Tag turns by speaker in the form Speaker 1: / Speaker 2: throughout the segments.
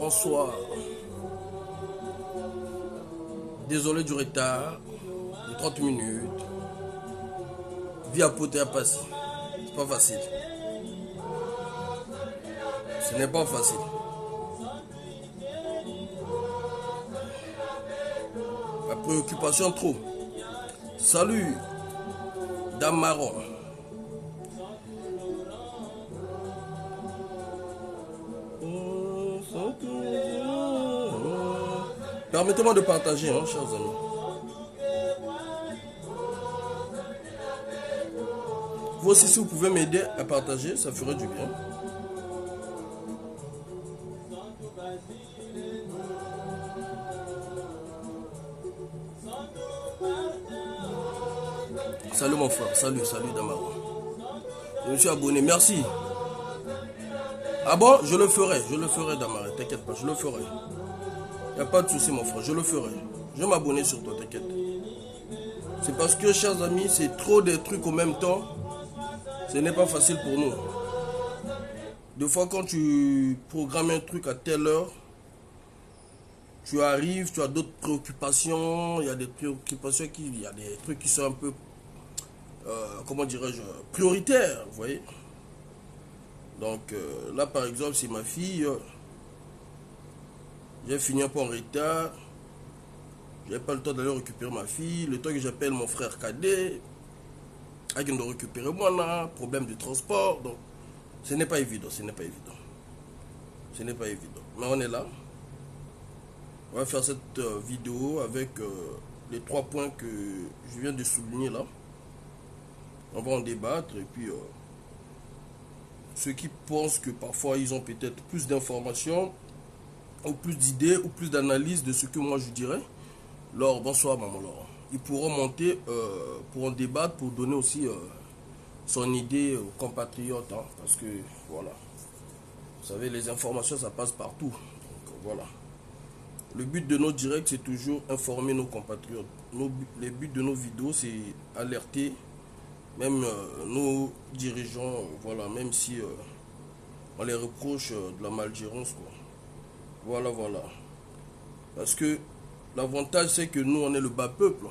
Speaker 1: bonsoir. Désolé du retard de 30 minutes. Vie à poter à passer. C'est pas facile. Ce n'est pas facile. La préoccupation trop. Salut, Dame Marron. Permettez-moi de partager, hein, chers amis. Vous aussi, si vous pouvez m'aider à partager, ça ferait du bien. Salut mon frère, salut Damaro. Je me suis abonné, merci. Ah bon, je le ferai Damaro, t'inquiète pas, je le ferai. Il n'y a pas de souci mon frère, je le ferai. Je vais m'abonner sur toi, t'inquiète. C'est parce que, chers amis, c'est trop de trucs en même temps. Ce n'est pas facile pour nous. Des fois, quand tu programmes un truc à telle heure, tu arrives, tu as d'autres préoccupations. Il y a des préoccupations il y a des trucs qui sont un peu, comment dirais-je, prioritaires, vous voyez. Donc là, par exemple, c'est ma fille. J'ai fini un peu en retard. J'ai pas le temps d'aller récupérer ma fille. Le temps que j'appelle mon frère cadet, avec de récupérer moi là, problème de transport. Donc, ce n'est pas évident, ce n'est pas évident. Ce n'est pas évident. Mais on est là. On va faire cette vidéo avec les 3 points que je viens de souligner là. On va en débattre et puis ceux qui pensent que parfois ils ont peut-être plus d'informations ou plus d'idées ou plus d'analyse de ce que moi je dirais. Laure, bonsoir maman Laure. Ils pourront monter pour en débattre, pour donner aussi son idée aux compatriotes. Hein, parce que voilà, vous savez, les informations ça passe partout. Donc voilà. Le but de nos directs c'est toujours informer nos compatriotes. Les buts de nos vidéos c'est alerter même nos dirigeants, voilà, même si on les reproche de la malgérance, quoi. Voilà. Parce que l'avantage, c'est que nous, on est le bas peuple.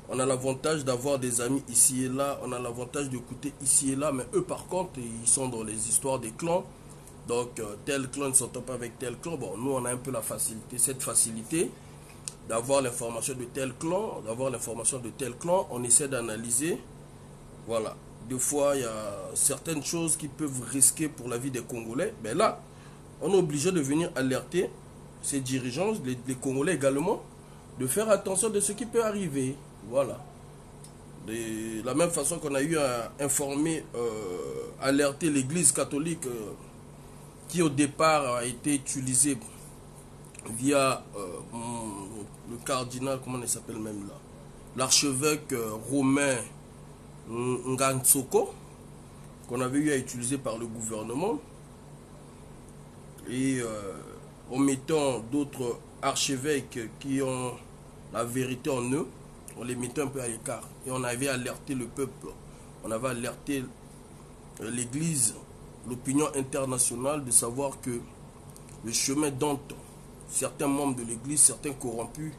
Speaker 1: On a l'avantage d'avoir des amis ici et là. On a l'avantage d'écouter ici et là. Mais eux, par contre, ils sont dans les histoires des clans. Donc, tel clan ne s'entend pas avec tel clan. Bon, nous, on a un peu la facilité, cette facilité d'avoir l'information de tel clan, On essaie d'analyser. Voilà. Des fois, il y a certaines choses qui peuvent risquer pour la vie des Congolais. Mais là, on est obligé de venir alerter ces dirigeants, les Congolais également, de faire attention de ce qui peut arriver. Voilà. De la même façon qu'on a eu à informer, alerter l'Église catholique qui au départ a été utilisée via le cardinal, comment il s'appelle même là, l'archevêque romain Ngansoko, qu'on avait eu à utiliser par le gouvernement, et en mettant d'autres archevêques qui ont la vérité en eux, on les mettait un peu à l'écart. Et on avait alerté le peuple, on avait alerté l'Église, l'opinion internationale, de savoir que le chemin dont certains membres de l'Église, certains corrompus,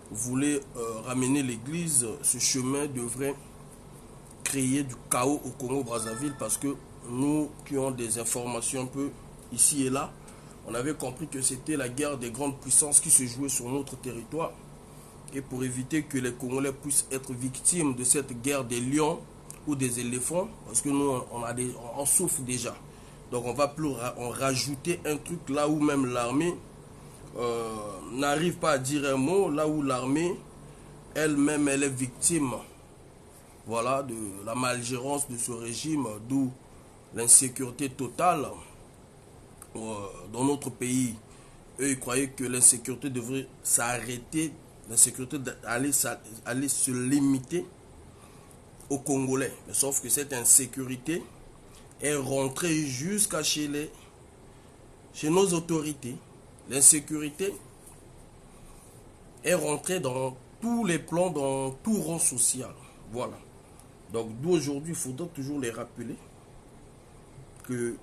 Speaker 1: voulaient ramener l'Église, ce chemin devrait créer du chaos au Congo-Brazzaville, parce que nous qui avons des informations un peu ici et là, on avait compris que c'était la guerre des grandes puissances qui se jouait sur notre territoire. Et pour éviter que les Congolais puissent être victimes de cette guerre des lions ou des éléphants, parce que nous, on souffre déjà. Donc on va plus rajouter un truc là où même l'armée n'arrive pas à dire un mot, là où l'armée elle-même elle est victime, voilà, de la malgérance de ce régime, d'où l'insécurité totale dans notre pays. Eux, ils croyaient que l'insécurité devrait s'arrêter, l'insécurité allait se limiter aux Congolais. Mais sauf que cette insécurité est rentrée jusqu'à chez nos autorités. L'insécurité est rentrée dans tous les plans, dans tout rang social. Voilà. Donc d'où aujourd'hui, il faudra toujours les rappeler que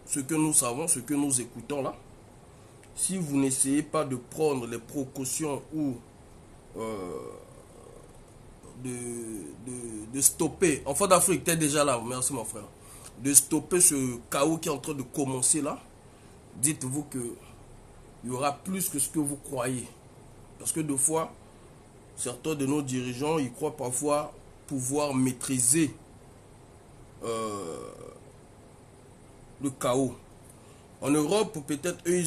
Speaker 1: ce que nous savons, ce que nous écoutons là, si vous n'essayez pas de prendre les précautions ou de stopper, enfant d'Afrique, tu es déjà là, merci mon frère, de stopper ce chaos qui est en train de commencer là, dites-vous que il y aura plus que ce que vous croyez. Parce que deux fois, certains de nos dirigeants, ils croient parfois pouvoir maîtriser le chaos. En Europe, peut-être, eux,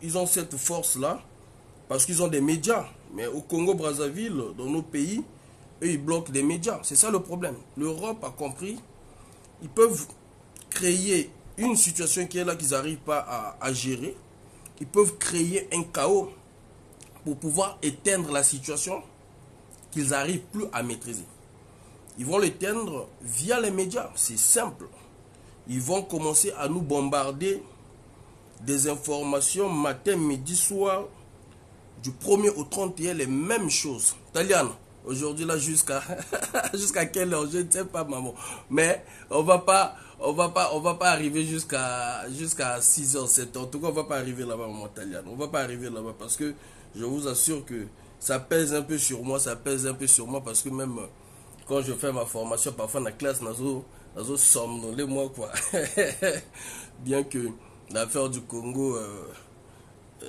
Speaker 1: ils ont cette force-là parce qu'ils ont des médias. Mais au Congo-Brazzaville, dans nos pays, eux, ils bloquent des médias. C'est ça le problème. L'Europe a compris. Ils peuvent créer une situation qui est là qu'ils n'arrivent pas à gérer. Ils peuvent créer un chaos pour pouvoir éteindre la situation qu'ils n'arrivent plus à maîtriser. Ils vont l'éteindre via les médias. C'est simple. Ils vont commencer à nous bombarder des informations matin, midi, soir, du 1er au 31, les mêmes choses. Taliane, aujourd'hui là jusqu'à jusqu'à quelle heure, je ne sais pas maman. Mais on va pas arriver jusqu'à 6h, 7h. En tout cas, on va pas arriver là-bas, maman Taliane. On va pas arriver là-bas parce que je vous assure que ça pèse un peu sur moi, parce que même quand je fais ma formation, parfois dans la classe, nazo somnolé moi quoi. Bien que l'affaire du Congo,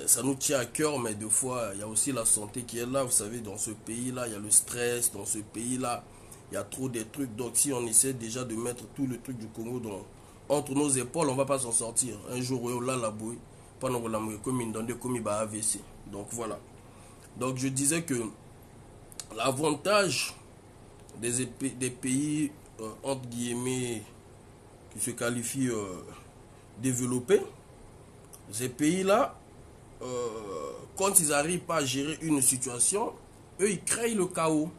Speaker 1: ça nous tient à cœur, mais des fois, il y a aussi la santé qui est là. Vous savez, dans ce pays-là, il y a le stress. Dans ce pays-là, il y a trop de trucs. Donc, si on essaie déjà de mettre tout le truc du Congo entre nos épaules, on ne va pas s'en sortir. Un jour, on va la bouille. Pendant qu'on l'a mouillé, comme il donne comme il va AVC. Donc, voilà. Donc, je disais que l'avantage des pays, entre guillemets, qui se qualifient développés, ces pays-là, quand ils n'arrivent pas à gérer une situation, eux, ils créent le chaos.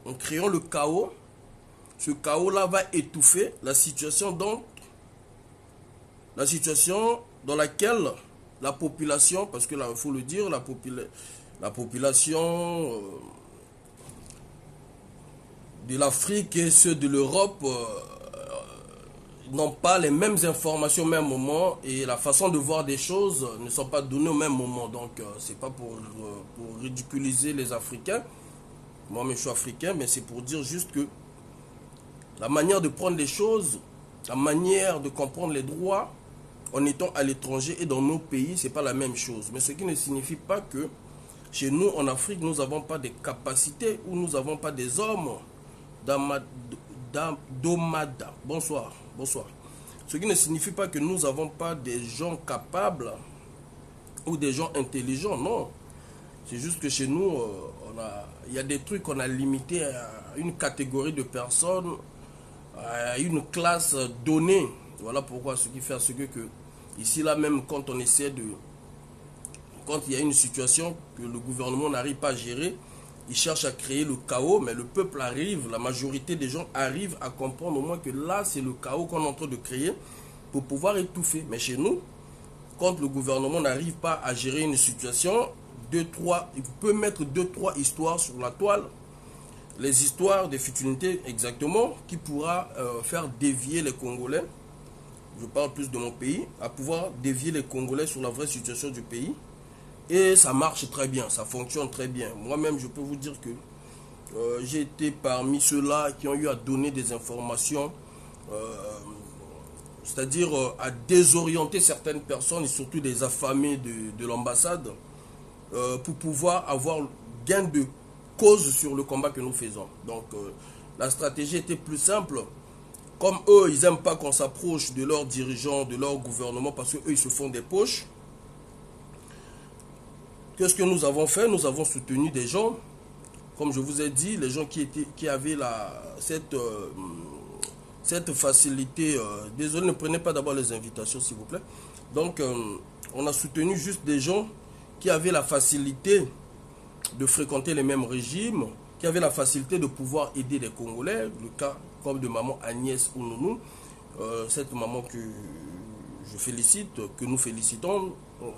Speaker 1: En créant le chaos, ce chaos-là va étouffer la situation, donc la situation dans laquelle la population, parce que là, il faut le dire, la population de l'Afrique et ceux de l'Europe n'ont pas les mêmes informations au même moment et la façon de voir des choses ne sont pas données au même moment. Donc, c'est pas pour ridiculiser les Africains. Moi-même, je suis africain, mais c'est pour dire juste que la manière de prendre les choses, la manière de comprendre les droits en étant à l'étranger et dans nos pays, c'est pas la même chose. Mais ce qui ne signifie pas que chez nous, en Afrique, nous n'avons pas des capacités ou nous n'avons pas des hommes d'omada. Bonsoir. Bonsoir. Ce qui ne signifie pas que nous n'avons pas des gens capables ou des gens intelligents, non. C'est juste que chez nous, il y a des trucs qu'on a limités à une catégorie de personnes, à une classe donnée. Voilà pourquoi ce qui fait à ce que ici là même quand on essaie de... Quand il y a une situation que le gouvernement n'arrive pas à gérer, il cherche à créer le chaos, mais le peuple arrive, la majorité des gens arrivent à comprendre au moins que là, c'est le chaos qu'on est en train de créer pour pouvoir étouffer. Mais chez nous, quand le gouvernement n'arrive pas à gérer une situation, il peut mettre 2-3 histoires sur la toile, les histoires des futilités exactement, qui pourra faire dévier les Congolais, je parle plus de mon pays, à pouvoir dévier les Congolais sur la vraie situation du pays. Et ça marche très bien, ça fonctionne très bien. Moi-même, je peux vous dire que j'ai été parmi ceux-là qui ont eu à donner des informations, c'est-à-dire à désorienter certaines personnes, et surtout des affamés de l'ambassade, pour pouvoir avoir gain de cause sur le combat que nous faisons. Donc, la stratégie était plus simple. Comme eux, ils n'aiment pas qu'on s'approche de leurs dirigeants, de leur gouvernement, parce qu'eux, ils se font des poches. Qu'est-ce que nous avons fait? Nous avons soutenu des gens, comme je vous ai dit, les gens qui avaient cette facilité. Désolé, ne prenez pas d'abord les invitations, s'il vous plaît. Donc, on a soutenu juste des gens qui avaient la facilité de fréquenter les mêmes régimes, qui avaient la facilité de pouvoir aider les Congolais, le cas comme de maman Agnès Ounou, cette maman que je félicite, que nous félicitons,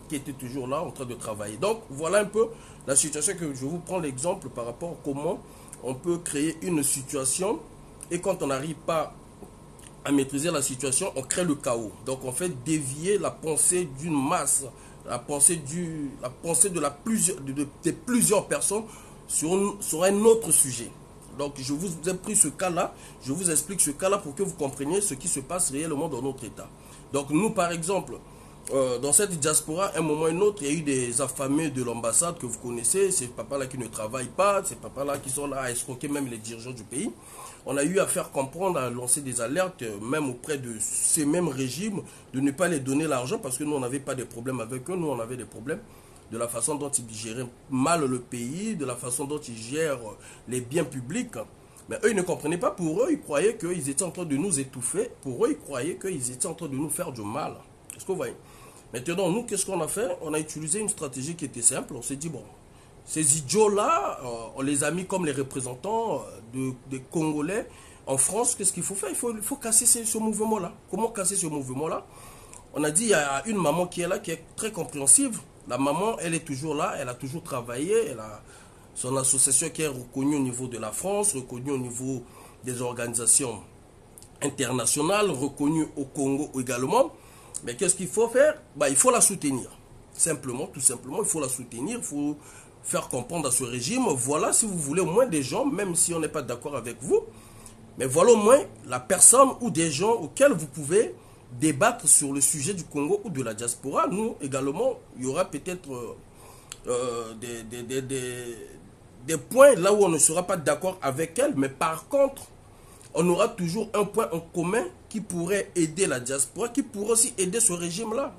Speaker 1: qui était toujours là en train de travailler. Donc voilà un peu la situation que je vous prends l'exemple par rapport à comment on peut créer une situation et quand on n'arrive pas à maîtriser la situation, on crée le chaos. Donc on fait dévier la pensée d'une masse la pensée de plusieurs personnes sur un autre sujet. Donc je vous ai pris ce cas-là, je vous explique ce cas-là pour que vous compreniez ce qui se passe réellement dans notre État. Donc nous, par exemple, dans cette diaspora, à un moment ou un autre, il y a eu des affamés de l'ambassade que vous connaissez, ces papas-là qui ne travaillent pas, ces papas-là qui sont là à escroquer même les dirigeants du pays. On a eu à faire comprendre, à lancer des alertes, même auprès de ces mêmes régimes, de ne pas les donner l'argent parce que nous, on n'avait pas de problème avec eux, nous, on avait des problèmes de la façon dont ils géraient mal le pays, de la façon dont ils gèrent les biens publics. Mais eux, ils ne comprenaient pas. Pour eux, ils croyaient qu'ils étaient en train de nous étouffer. Pour eux, ils croyaient qu'ils étaient en train de nous faire du mal. Est-ce que vous voyez? Maintenant, nous, qu'est-ce qu'on a fait? On a utilisé une stratégie qui était simple. On s'est dit, bon, ces idiots-là, on les a mis comme les représentants des Congolais en France. Qu'est-ce qu'il faut faire? Il faut casser ce mouvement-là. Comment casser ce mouvement-là? On a dit, il y a une maman qui est là, qui est très compréhensive. La maman, elle est toujours là, elle a toujours travaillé, elle a son association qui est reconnue au niveau de la France, reconnue au niveau des organisations internationales, reconnue au Congo également. Mais qu'est-ce qu'il faut faire? Il faut la soutenir. Simplement, tout simplement, il faut la soutenir, il faut faire comprendre à ce régime, voilà, si vous voulez au moins des gens, même si on n'est pas d'accord avec vous, mais voilà au moins la personne ou des gens auxquels vous pouvez débattre sur le sujet du Congo ou de la diaspora. Nous également, il y aura peut-être des points là où on ne sera pas d'accord avec elle, mais par contre, on aura toujours un point en commun qui pourrait aider la diaspora, qui pourrait aussi aider ce régime-là.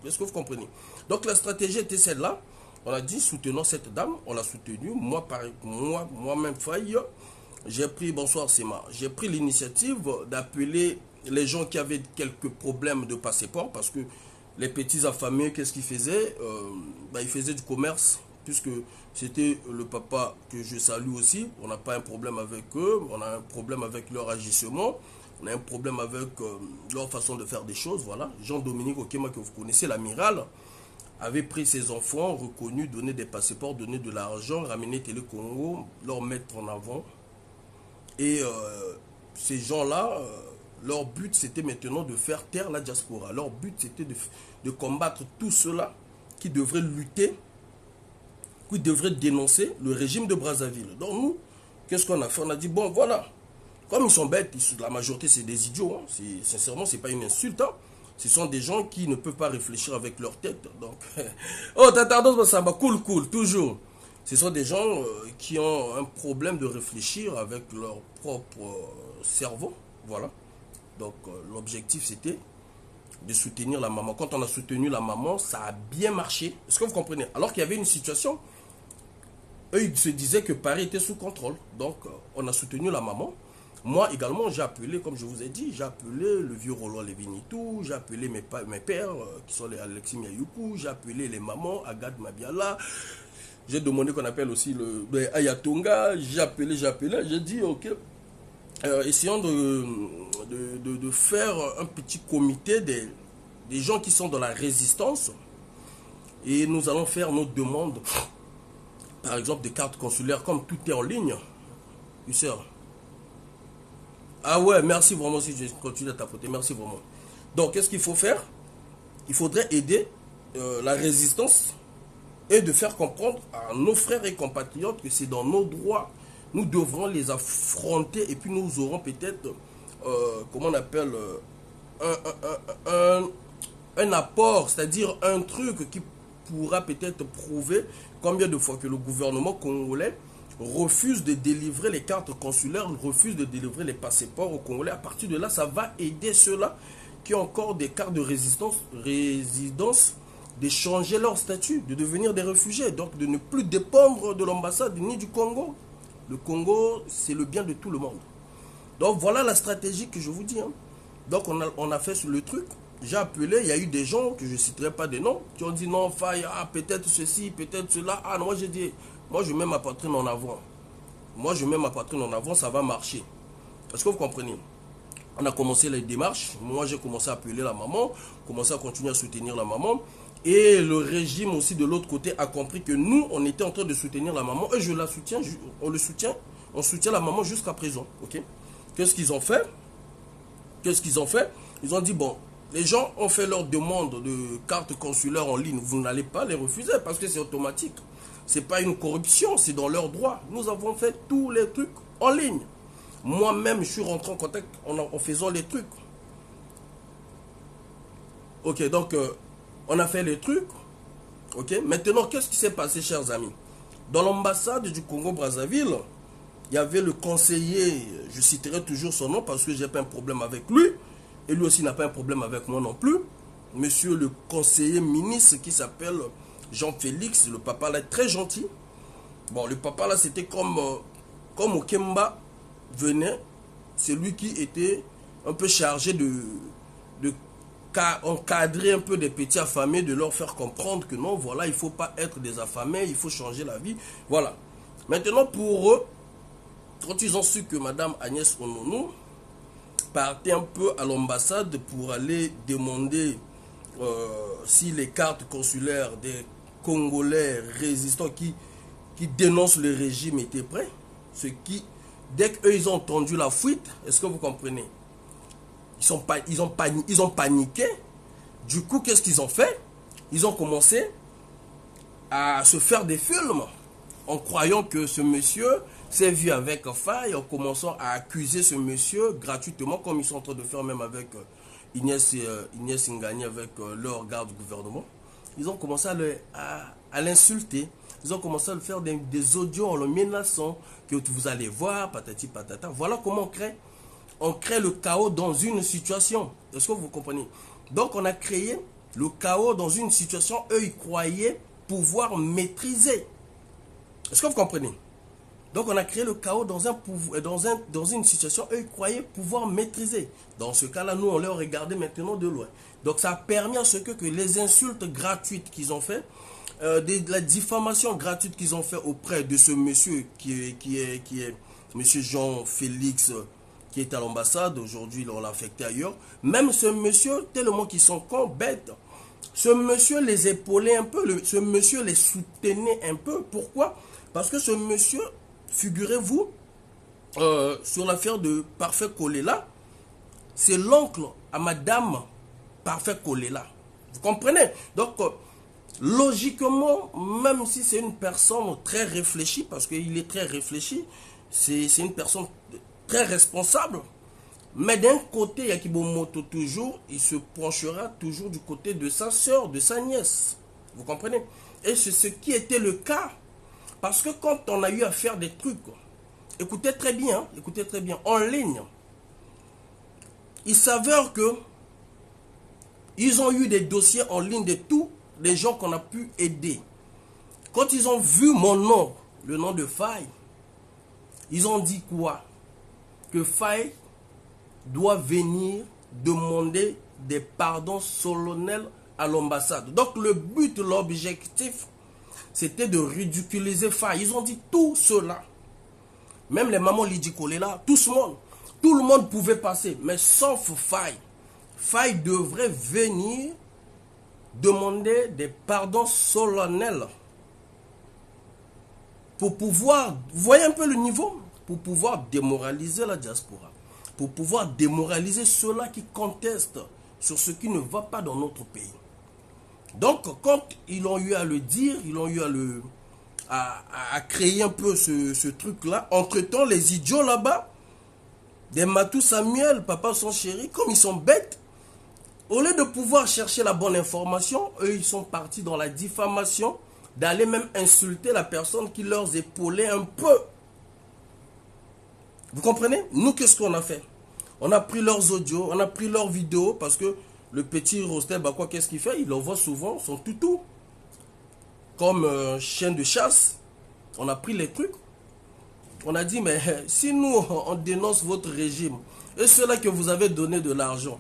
Speaker 1: Est-ce que vous comprenez? Donc la stratégie était celle-là. On a dit, soutenons cette dame, on l'a soutenue. Moi-même, Faye, j'ai pris, bonsoir Sema, j'ai pris l'initiative d'appeler les gens qui avaient quelques problèmes de passeport, parce que les petits affamés, qu'est-ce qu'ils faisaient? Ils faisaient du commerce, puisque c'était le papa que je salue aussi. On n'a pas un problème avec eux, on a un problème avec leur agissement, on a un problème avec leur façon de faire des choses. Voilà. Jean-Dominique Okema, que vous connaissez, l'amiral, avait pris ses enfants, reconnu, donné des passeports, donné de l'argent, ramené Télé Congo, leur mettre en avant. Et ces gens-là, leur but c'était maintenant de faire taire la diaspora. Leur but c'était de combattre tous ceux-là qui devraient lutter, qui devraient dénoncer le régime de Brazzaville. Donc nous, qu'est-ce qu'on a fait? On a dit, bon voilà, comme ils sont bêtes, la majorité c'est des idiots, hein. Sincèrement c'est pas une insulte, hein. Ce sont des gens qui ne peuvent pas réfléchir avec leur tête. Donc, oh, t'as tendance, ça va cool, toujours. Ce sont des gens qui ont un problème de réfléchir avec leur propre cerveau. Voilà. Donc, l'objectif, c'était de soutenir la maman. Quand on a soutenu la maman, ça a bien marché. Est-ce que vous comprenez? Alors qu'il y avait une situation, eux, ils se disaient que Paris était sous contrôle. Donc, on a soutenu la maman. Moi également, j'ai appelé, comme je vous ai dit, j'ai appelé le vieux Roland Levinitou, j'ai appelé mes pères, qui sont les Alexis Miayoukou, j'ai appelé les mamans, Agathe Mabiala, j'ai demandé qu'on appelle aussi le Ayatonga, j'ai appelé, j'ai dit, ok, essayons de faire un petit comité des gens qui sont dans la résistance, et nous allons faire nos demandes, par exemple des cartes consulaires, comme tout est en ligne, Husser. Ah ouais, merci vraiment si je continue à tapoter, merci vraiment. Donc, qu'est-ce qu'il faut faire? Il faudrait aider la résistance et de faire comprendre à nos frères et compatriotes que c'est dans nos droits. Nous devrons les affronter et puis nous aurons peut-être, comment on appelle, un apport, c'est-à-dire un truc qui pourra peut-être prouver combien de fois que le gouvernement congolais refuse de délivrer les cartes consulaires, refuse de délivrer les passeports aux Congolais. À partir de là, ça va aider ceux-là qui ont encore des cartes de résidence de changer leur statut, de devenir des réfugiés, donc de ne plus dépendre de l'ambassade ni du Congo. Le Congo, c'est le bien de tout le monde. Donc voilà la stratégie que je vous dis. Hein. Donc on a fait le truc. J'ai appelé, il y a eu des gens, que je ne citerai pas des noms, qui ont dit non, Faye, peut-être ceci, peut-être cela. Ah non, moi j'ai dit... Moi, je mets ma poitrine en avant. Moi, je mets ma poitrine en avant, ça va marcher. Est-ce que vous comprenez? On a commencé les démarches. Moi, j'ai commencé à appeler la maman, commencé à continuer à soutenir la maman. Et le régime aussi de l'autre côté a compris que nous, on était en train de soutenir la maman. Et je la soutiens, on soutient la maman jusqu'à présent. Ok? Qu'est-ce qu'ils ont fait? Ils ont dit, bon, Les gens ont fait leur demande de carte consulaire en ligne. Vous n'allez pas les refuser parce que c'est automatique. Ce n'est pas une corruption, c'est dans leurs droits. Nous avons fait tous les trucs en ligne. Moi-même, je suis rentré en contact en faisant les trucs. Ok, donc on a fait les trucs. Ok, maintenant, qu'est-ce qui s'est passé, chers amis? Dans l'ambassade du Congo-Brazzaville, il y avait le conseiller, je citerai toujours son nom parce que j'ai pas un problème avec lui. Et lui aussi n'a pas un problème avec moi non plus. Monsieur le conseiller ministre qui s'appelle Jean-Félix, le papa là est très gentil. Bon, le papa là c'était comme Okemba venait, c'est lui qui était un peu chargé de encadrer un peu des petits affamés, de leur faire comprendre que non, voilà, il ne faut pas être des affamés, il faut changer la vie. Voilà. Maintenant pour eux, quand ils ont su que Madame Agnès Ononou partait un peu à l'ambassade pour aller demander si les cartes consulaires des Congolais résistants qui dénoncent le régime étaient prêts, ce qui, dès qu'eux ils ont entendu la fuite, est-ce que vous comprenez? Ils ont paniqué. Du coup, qu'est-ce qu'ils ont fait? Ils ont commencé à se faire des films en croyant que ce monsieur s'est vu avec Faye, en commençant à accuser ce monsieur gratuitement, comme ils sont en train de faire même avec Inès Ngani, avec leur garde du gouvernement. Ils ont commencé à l'insulter. Ils ont commencé à le faire des audios en le menaçant que vous allez voir, patati patata. Voilà comment on crée le chaos dans une situation. Est-ce que vous comprenez? Donc on a créé le chaos dans une situation, eux ils croyaient pouvoir maîtriser. Est-ce que vous comprenez? Donc on a créé le chaos dans une situation, eux ils croyaient pouvoir maîtriser. Dans ce cas-là, nous on les regardait maintenant de loin. Donc ça a permis à ce que les insultes gratuites qu'ils ont fait, la diffamation gratuite qu'ils ont fait auprès de ce monsieur qui est monsieur Jean-Félix, qui est à l'ambassade, aujourd'hui on l'a affecté ailleurs. Même ce monsieur, tellement qu'ils sont cons, bêtes, ce monsieur les épaulait un peu, ce monsieur les soutenait un peu. Pourquoi? Parce que ce monsieur, figurez-vous, sur l'affaire de Parfait Kolela, c'est l'oncle à Madame Parfait Kolela. Vous comprenez? Donc, logiquement, même si c'est une personne très réfléchie, parce qu'il est très réfléchi, c'est une personne très responsable, mais d'un côté, Yakibomoto toujours, il se penchera toujours du côté de sa soeur, de sa nièce. Vous comprenez? Et c'est ce qui était le cas. Parce que quand on a eu à faire des trucs, écoutez très bien, en ligne, il s'avère que ils ont eu des dossiers en ligne de tous les gens qu'on a pu aider. Quand ils ont vu mon nom, le nom de Faye, ils ont dit quoi? Que Faye doit venir demander des pardons solennels à l'ambassade. Donc le but, l'objectif, c'était de ridiculiser Faye. Ils ont dit tout cela. Même les mamans Lydie Kolela, tout le monde pouvait passer, mais sauf Faye. Faye devrait venir demander des pardons solennels pour pouvoir, vous voyez un peu le niveau, pour pouvoir démoraliser la diaspora, pour pouvoir démoraliser ceux-là qui contestent sur ce qui ne va pas dans notre pays. Donc, quand ils ont eu à le dire, ils ont eu à créer un peu ce truc-là, entre-temps, les idiots là-bas, des Matou Samuel, papa son chéri, comme ils sont bêtes, au lieu de pouvoir chercher la bonne information, eux, ils sont partis dans la diffamation, d'aller même insulter la personne qui leur épaulait un peu. Vous comprenez? Nous, qu'est-ce qu'on a fait? On a pris leurs audios, on a pris leurs vidéos, parce que le petit Rostel, bah quoi, qu'est-ce qu'il fait? Il envoie souvent son toutou. Comme un chien de chasse. On a pris les trucs. On a dit, mais si nous, on dénonce votre régime, et ceux-là que vous avez donné de l'argent,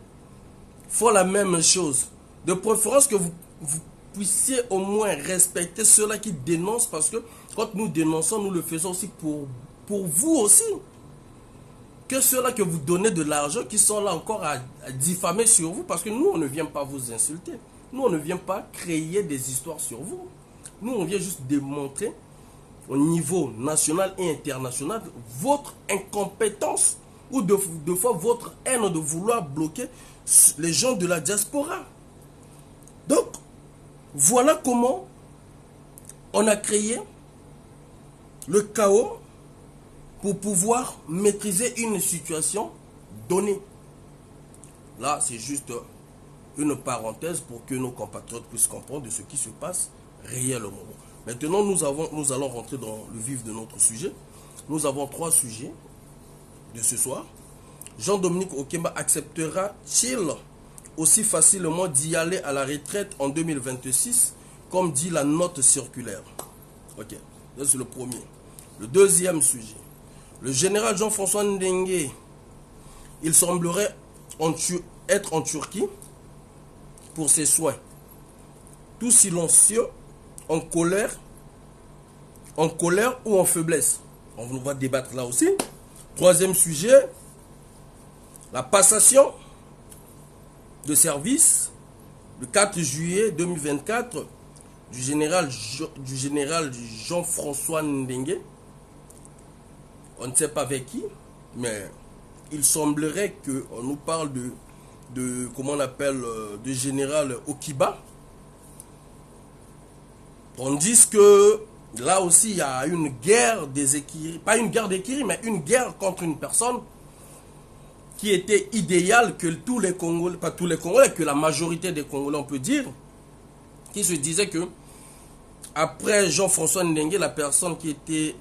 Speaker 1: font la même chose. De préférence que vous puissiez au moins respecter ceux-là qui dénoncent, parce que quand nous dénonçons, nous le faisons aussi pour vous aussi. Que ceux-là que vous donnez de l'argent, qui sont là encore à diffamer sur vous, parce que nous, on ne vient pas vous insulter. Nous, on ne vient pas créer des histoires sur vous. Nous, on vient juste démontrer au niveau national et international votre incompétence ou deux fois votre haine de vouloir bloquer les gens de la diaspora. Donc, voilà comment on a créé le chaos pour pouvoir maîtriser une situation donnée. Là, c'est juste une parenthèse pour que nos compatriotes puissent comprendre de ce qui se passe réellement. Maintenant, nous allons rentrer dans le vif de notre sujet. Nous avons 3 sujets de ce soir. Jean-Dominique Okemba acceptera-t-il aussi facilement d'y aller à la retraite en 2026, comme dit la note circulaire? Ok, ça c'est le premier. Le deuxième sujet. Le général Jean-François Ndenge, il semblerait être en Turquie pour ses soins. Tout silencieux, en colère ou en faiblesse. On va débattre là aussi. Troisième sujet, la passation de service le 4 juillet 2024 du général Jean-François Ndenge. On ne sait pas avec qui, mais il semblerait qu'on nous parle de comment on appelle, de général Okiba. On dit que là aussi il y a une guerre des équirés, pas une guerre d'équirés, mais une guerre contre une personne qui était idéale que tous les Congolais, pas tous les Congolais, que la majorité des Congolais on peut dire, qui se disait que après Jean-François Ndenge, la personne qui était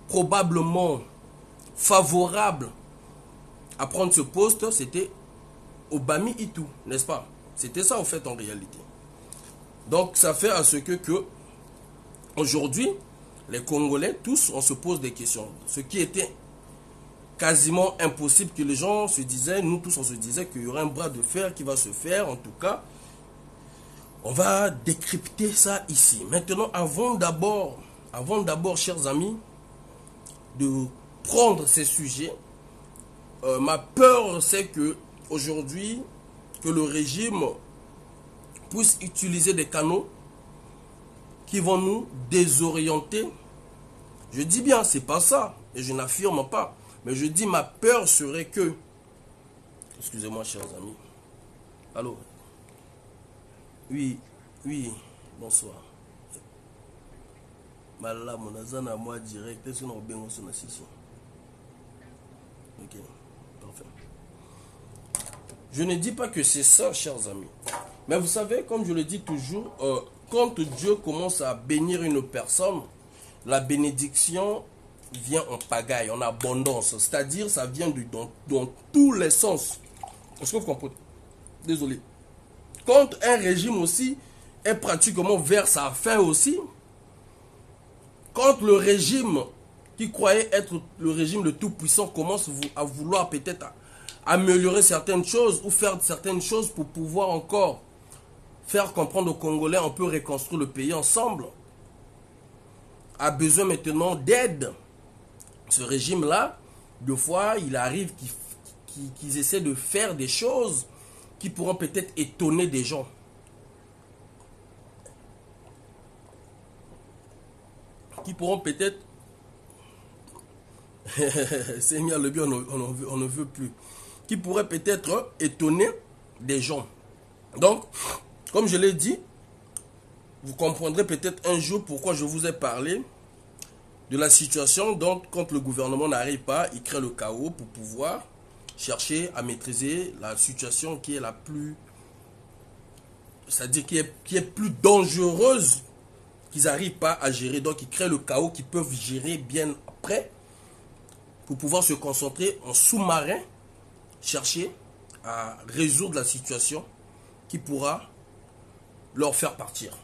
Speaker 1: probablement favorable à prendre ce poste, c'était Obami Itou, n'est-ce pas? C'était ça en fait en réalité. Donc ça fait à ce que aujourd'hui, les Congolais, tous, on se pose des questions. Ce qui était quasiment impossible, que les gens se disaient, nous tous on se disait qu'il y aurait un bras de fer qui va se faire. En tout cas, on va décrypter ça ici. Maintenant, avant d'abord, chers amis, de prendre ces sujets, ma peur c'est que aujourd'hui, que le régime puisse utiliser des canaux qui vont nous désorienter. Je dis bien, c'est pas ça, et je n'affirme pas, mais je dis ma peur serait que, excusez-moi chers amis, allô, oui, bonsoir, Malala monazana moi direct, est-ce qu'on a bien reçu la session? Ok, parfait. Je ne dis pas que c'est ça, chers amis. Mais vous savez, comme je le dis toujours, quand Dieu commence à bénir une personne, la bénédiction vient en pagaille, en abondance. C'est-à-dire, ça vient dans tous les sens. Est-ce que vous comprenez? Désolé. Quand un régime aussi est pratiquement vers sa fin aussi, quand le régime qui croyait être le régime le tout-puissant commence à vouloir peut-être améliorer certaines choses ou faire certaines choses pour pouvoir encore faire comprendre aux Congolais on peut reconstruire le pays ensemble, a besoin maintenant d'aide. Ce régime-là, deux fois, il arrive qu'ils essaient de faire des choses qui pourront peut-être étonner des gens. Qui pourront peut-être... Seigneur le bien, on ne veut plus. Qui pourrait peut-être étonner des gens. Donc, comme je l'ai dit, vous comprendrez peut-être un jour pourquoi je vous ai parlé de la situation. Donc, quand le gouvernement n'arrive pas, il crée le chaos pour pouvoir chercher à maîtriser la situation qui est la plus... C'est-à-dire qui est plus dangereuse qu'ils n'arrivent pas à gérer. Donc, ils créent le chaos qu'ils peuvent gérer bien après pour pouvoir se concentrer en sous-marin, chercher à résoudre la situation qui pourra leur faire partir.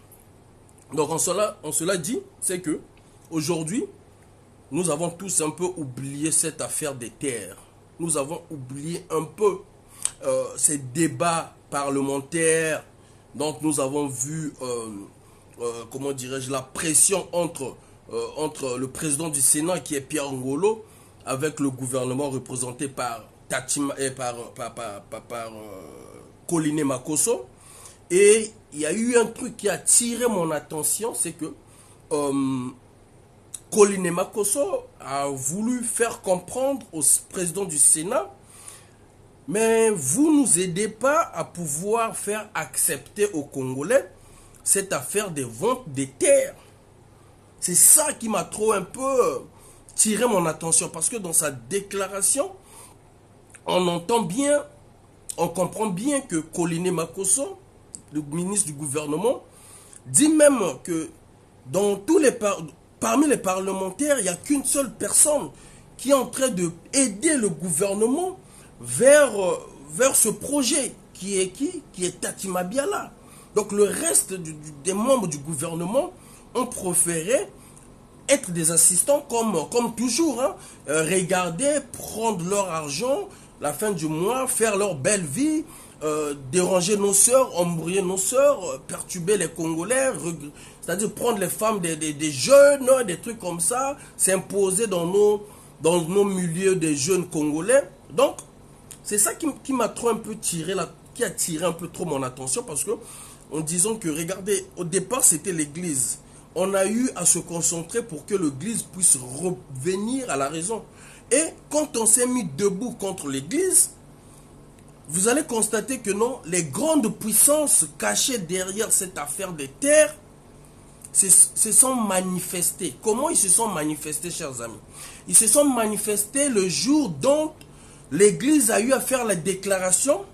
Speaker 1: Donc en cela dit, c'est que aujourd'hui, nous avons tous un peu oublié cette affaire des terres. Nous avons oublié un peu ces débats parlementaires. Donc nous avons vu, comment dirais-je, la pression entre le président du Sénat qui est Pierre Ngolo avec le gouvernement représenté par Coliné Makosso. Et il y a eu un truc qui a attiré mon attention, c'est que Colline Makosso a voulu faire comprendre au président du Sénat, mais vous ne nous aidez pas à pouvoir faire accepter aux Congolais cette affaire des ventes des terres. C'est ça qui m'a trop un peu tiré mon attention, parce que dans sa déclaration, on entend bien, on comprend bien que Colline Makosso, le ministre du gouvernement, dit même que dans parmi les parlementaires, il n'y a qu'une seule personne qui est en train d'aider le gouvernement vers ce projet, qui est Tati Mabiala. Donc le reste des membres du gouvernement ont préféré être des assistants comme toujours, hein, regarder, prendre leur argent, la fin du mois, faire leur belle vie, déranger nos sœurs, embrouiller nos sœurs, perturber les Congolais, c'est-à-dire prendre les femmes des jeunes, des trucs comme ça, s'imposer dans nos milieux des jeunes Congolais. Donc, c'est ça qui m'a trop un peu qui a tiré un peu trop mon attention, parce que en disant que, regardez, au départ c'était l'église. On a eu à se concentrer pour que l'église puisse revenir à la raison. Et quand on s'est mis debout contre l'église, vous allez constater que non, les grandes puissances cachées derrière cette affaire des terres se sont manifestées. Comment ils se sont manifestés, chers amis? Ils se sont manifestés le jour dont l'église a eu à faire la déclaration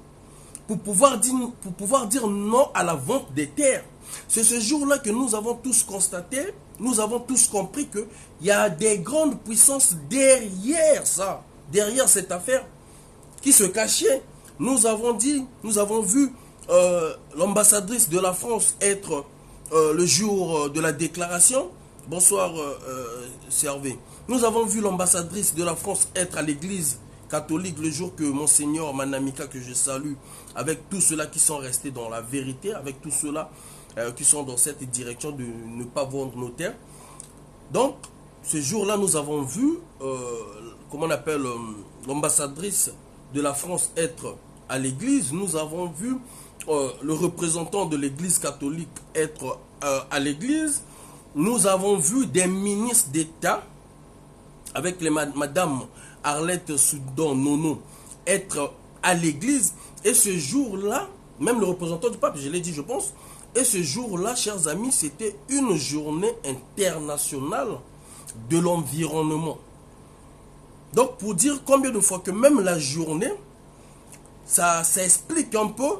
Speaker 1: pour pouvoir dire non à la vente des terres. C'est ce jour-là que nous avons tous constaté, nous avons tous compris qu'il y a des grandes puissances derrière ça, derrière cette affaire qui se cachaient. Nous avons vu l'ambassadrice de la France être le jour de la déclaration. Bonsoir, Servé. Nous avons vu l'ambassadrice de la France être à l'église catholique le jour que Monseigneur Manamika, que je salue, avec tous ceux-là qui sont restés dans la vérité, avec tous ceux-là qui sont dans cette direction de ne pas vendre nos terres. Donc, ce jour-là, nous avons vu, comment on appelle, l'ambassadrice de la France être à l'église. Nous avons vu le représentant de l'église catholique être à l'église. Nous avons vu des ministres d'État, avec les madame Arlette Soudan Nono, être à l'église. Et ce jour-là, même le représentant du pape, je l'ai dit, je pense, et ce jour-là, chers amis, c'était une journée internationale de l'environnement. Donc, pour dire combien de fois que même la journée, ça explique un peu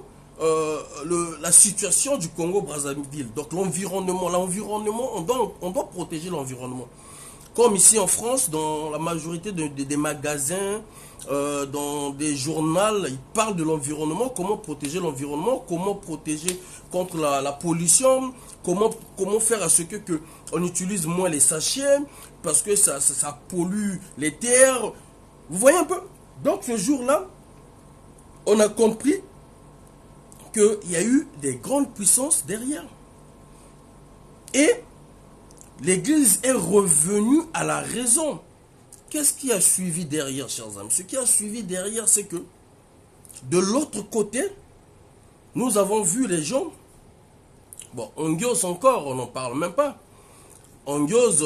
Speaker 1: la situation du Congo-Brazzaville. Donc, l'environnement, on doit protéger l'environnement. Comme ici en France, dans la majorité des magasins, dans des journaux, ils parlent de l'environnement, comment protéger l'environnement, comment protéger contre la pollution, comment faire à ce que on utilise moins les sachets, parce que ça pollue les terres. Vous voyez un peu? Donc ce jour-là, on a compris qu'il y a eu des grandes puissances derrière. Et l'église est revenue à la raison. Qu'est-ce qui a suivi derrière, chers amis? Ce qui a suivi derrière, c'est que de l'autre côté, nous avons vu les gens. Bon, Ongios encore, on n'en parle même pas. Ongios,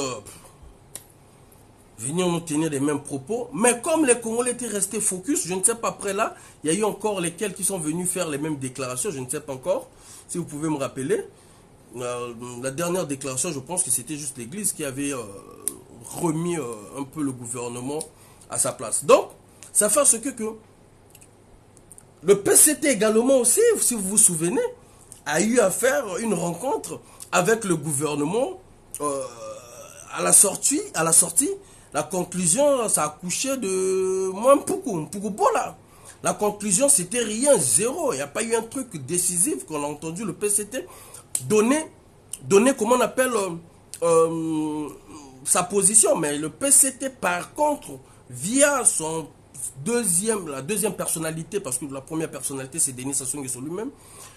Speaker 1: venir nous tenir les mêmes propos. Mais comme les Congolais étaient restés focus, je ne sais pas, après là, il y a eu encore lesquels qui sont venus faire les mêmes déclarations, je ne sais pas encore, si vous pouvez me rappeler. La dernière déclaration, je pense que c'était juste l'église qui avait remis un peu le gouvernement à sa place. Donc, ça fait ce que le PCT également aussi, si vous vous souvenez, a eu à faire une rencontre avec le gouvernement à la sortie, la conclusion, ça a couché de moins Poukou-Bola. La conclusion, c'était rien, zéro. Il n'y a pas eu un truc décisif qu'on a entendu le PCT donner comment on appelle sa position. Mais le PCT, par contre, via la deuxième personnalité, parce que la première personnalité, c'est Denis Sassou Nguesso lui-même.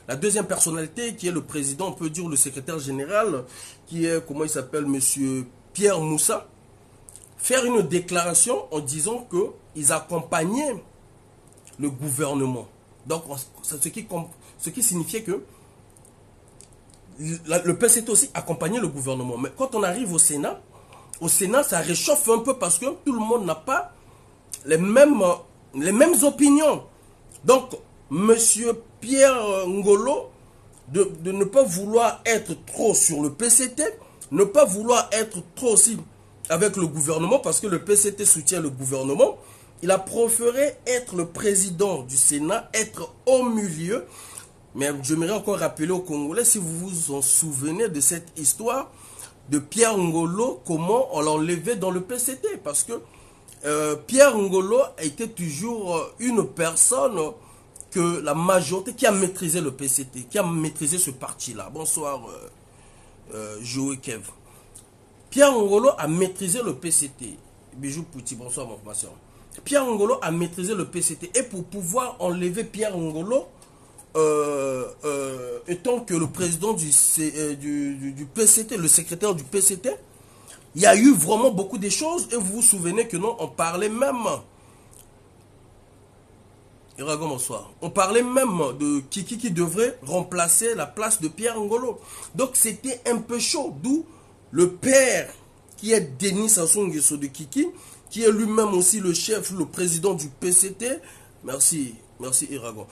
Speaker 1: La deuxième personnalité, qui est le président, on peut dire le secrétaire général, qui est, comment il s'appelle, monsieur Pierre Moussa, faire une déclaration en disant qu'ils accompagnaient le gouvernement. Donc, ce qui signifiait que le PCT aussi accompagnait le gouvernement. Mais quand on arrive au Sénat, au Sénat, ça réchauffe un peu parce que tout le monde n'a pas les mêmes opinions. Donc, Monsieur Pierre Ngolo, de ne pas vouloir être trop sur le PCT, ne pas vouloir être trop aussi avec le gouvernement, parce que le PCT soutient le gouvernement, il a préféré être le président du Sénat, être au milieu. Mais j'aimerais encore rappeler aux Congolais, si vous vous en souvenez de cette histoire de Pierre Ngolo, comment on l'a enlevé dans le PCT, parce que Pierre Ngolo était toujours une personne que la majorité qui a maîtrisé le PCT, qui a maîtrisé ce parti-là. Bonsoir, Joe Kev. Pierre Ngolo a maîtrisé le PCT. Bijou Pouti, bonsoir, mon formation. Pierre Ngolo a maîtrisé le PCT. Et pour pouvoir enlever Pierre Ngolo, étant que le président du PCT, le secrétaire du PCT, il y a eu vraiment beaucoup de choses. Et vous vous souvenez que non, on parlait même... bonsoir. On parlait même de Kiki qui devrait remplacer la place de Pierre Ngolo. Donc c'était un peu chaud. D'où le père qui est Denis Sassou Nguesso de Kiki, qui est lui-même aussi le chef, le président du PCT. Merci Iragon.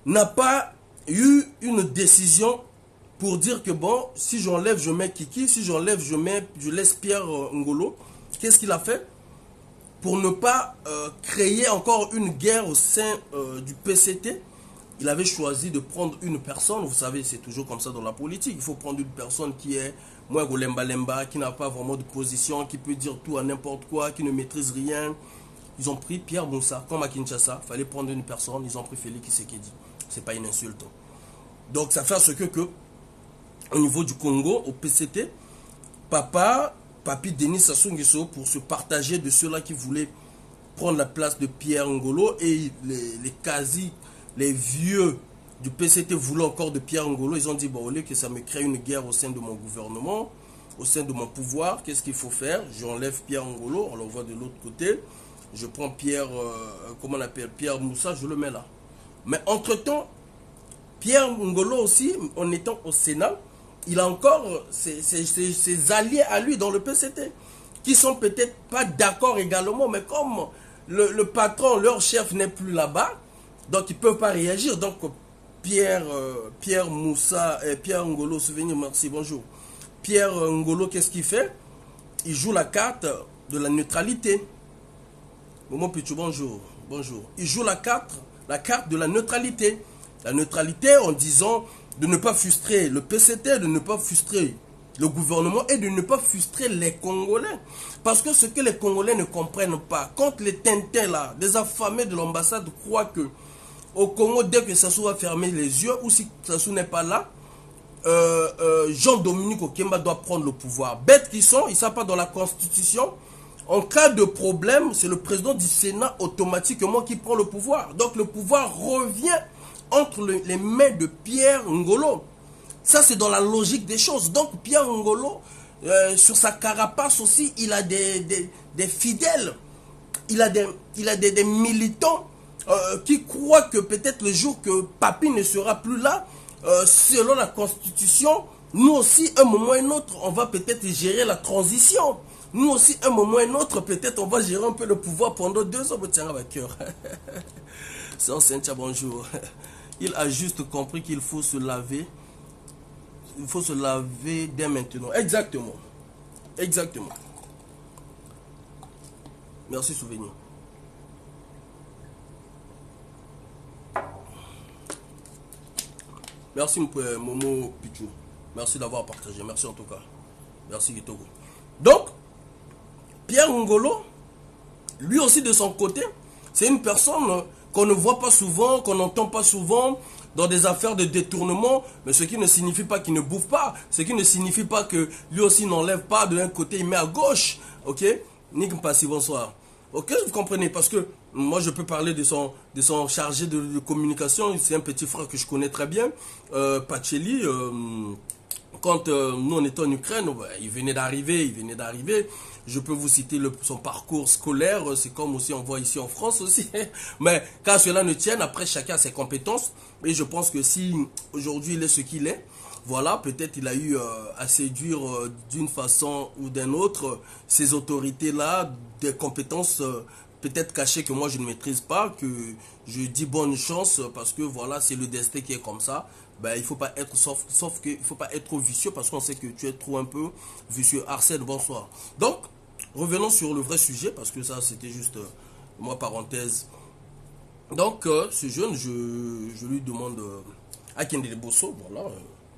Speaker 1: N'a pas eu une décision pour dire que bon, si j'enlève, je mets Kiki, si j'enlève, je laisse Pierre Ngolo. Qu'est-ce qu'il a fait? Pour ne pas créer encore une guerre au sein du PCT, il avait choisi de prendre une personne. Vous savez, c'est toujours comme ça dans la politique. Il faut prendre une personne qui est moins golemba-lemba, qui n'a pas vraiment de position, qui peut dire tout à n'importe quoi, qui ne maîtrise rien. Ils ont pris Pierre Moussa, comme à Kinshasa. Il fallait prendre une personne, ils ont pris Félix Tshisekedi. C'est pas une insulte. Donc ça fait à ce que au niveau du Congo, au PCT, Papi Denis Sassou Nguesso, pour se partager de ceux-là qui voulaient prendre la place de Pierre Ngolo, et les vieux du PCT voulaient encore de Pierre Ngolo. Ils ont dit, bon, au lieu que ça me crée une guerre au sein de mon gouvernement, au sein de mon pouvoir, qu'est-ce qu'il faut faire? J'enlève Pierre Ngolo, on l'envoie de l'autre côté, je prends Pierre, comment on appelle, Pierre Moussa, je le mets là. Mais entre-temps, Pierre Ngolo aussi, en étant au Sénat, il a encore ses alliés à lui dans le PCT, qui sont peut-être pas d'accord également, mais comme le patron, leur chef n'est plus là-bas, donc ils ne peuvent pas réagir. Donc Pierre Moussa, Pierre Ngolo, souvenir, merci, bonjour. Pierre Ngolo, qu'est-ce qu'il fait? Il joue la carte de la neutralité. Momo Pichou, bonjour. Bonjour. Il joue la carte de la neutralité. La neutralité en disant de ne pas frustrer le PCT, de ne pas frustrer le gouvernement et de ne pas frustrer les Congolais. Parce que ce que les Congolais ne comprennent pas, quand les Tintins là, des affamés de l'ambassade croient que au Congo, dès que Sassou va fermer les yeux, ou si Sassou n'est pas là, Jean-Dominique Okemba doit prendre le pouvoir. Bêtes qu'ils sont, ils ne savent pas dans la Constitution. En cas de problème, c'est le président du Sénat automatiquement qui prend le pouvoir. Donc le pouvoir revient entre les mains de Pierre Ngolo. Ça, c'est dans la logique des choses. Donc Pierre Ngolo, sur sa carapace aussi, il a des fidèles. Il a des militants qui croient que peut-être le jour que Papi ne sera plus là, selon la Constitution, nous aussi, un moment ou un autre, on va peut-être gérer la transition. Nous aussi, un moment ou un autre, peut-être on va gérer un peu le pouvoir pendant 2 ans. Tiens, avec cœur. Sœur Cynthia, bonjour. Il a juste compris qu'il faut se laver. Il faut se laver dès maintenant. Exactement. Exactement. Merci, souvenir. Merci, Momo Pichou. Merci d'avoir partagé. Merci en tout cas. Merci, Gitogo. Donc, Pierre Ngolo, lui aussi de son côté, c'est une personne qu'on ne voit pas souvent, qu'on n'entend pas souvent dans des affaires de détournement, mais ce qui ne signifie pas qu'il ne bouffe pas, ce qui ne signifie pas que lui aussi n'enlève pas de l'un côté, il met à gauche, ok? Nick Mpassi, bonsoir. Ok, vous comprenez, parce que moi je peux parler de son chargé de communication, c'est un petit frère que je connais très bien, Pacelli. Quand nous on était en Ukraine, il venait d'arriver. Je peux vous citer son parcours scolaire, c'est comme aussi on voit ici en France aussi. Mais quand cela ne tienne, après chacun a ses compétences. Et je pense que si aujourd'hui il est ce qu'il est, voilà, peut-être il a eu à séduire d'une façon ou d'une autre ces autorités-là, des compétences peut-être cachées que moi je ne maîtrise pas, que je dis bonne chance parce que voilà, c'est le destin qui est comme ça. Ben, il faut pas être sauf que il faut pas être trop vicieux parce qu'on sait que tu es trop un peu vicieux. Arsène, bonsoir. Donc, revenons sur le vrai sujet parce que ça c'était juste moi parenthèse. Donc, ce jeune, je lui demande à Kendele Bosso, voilà.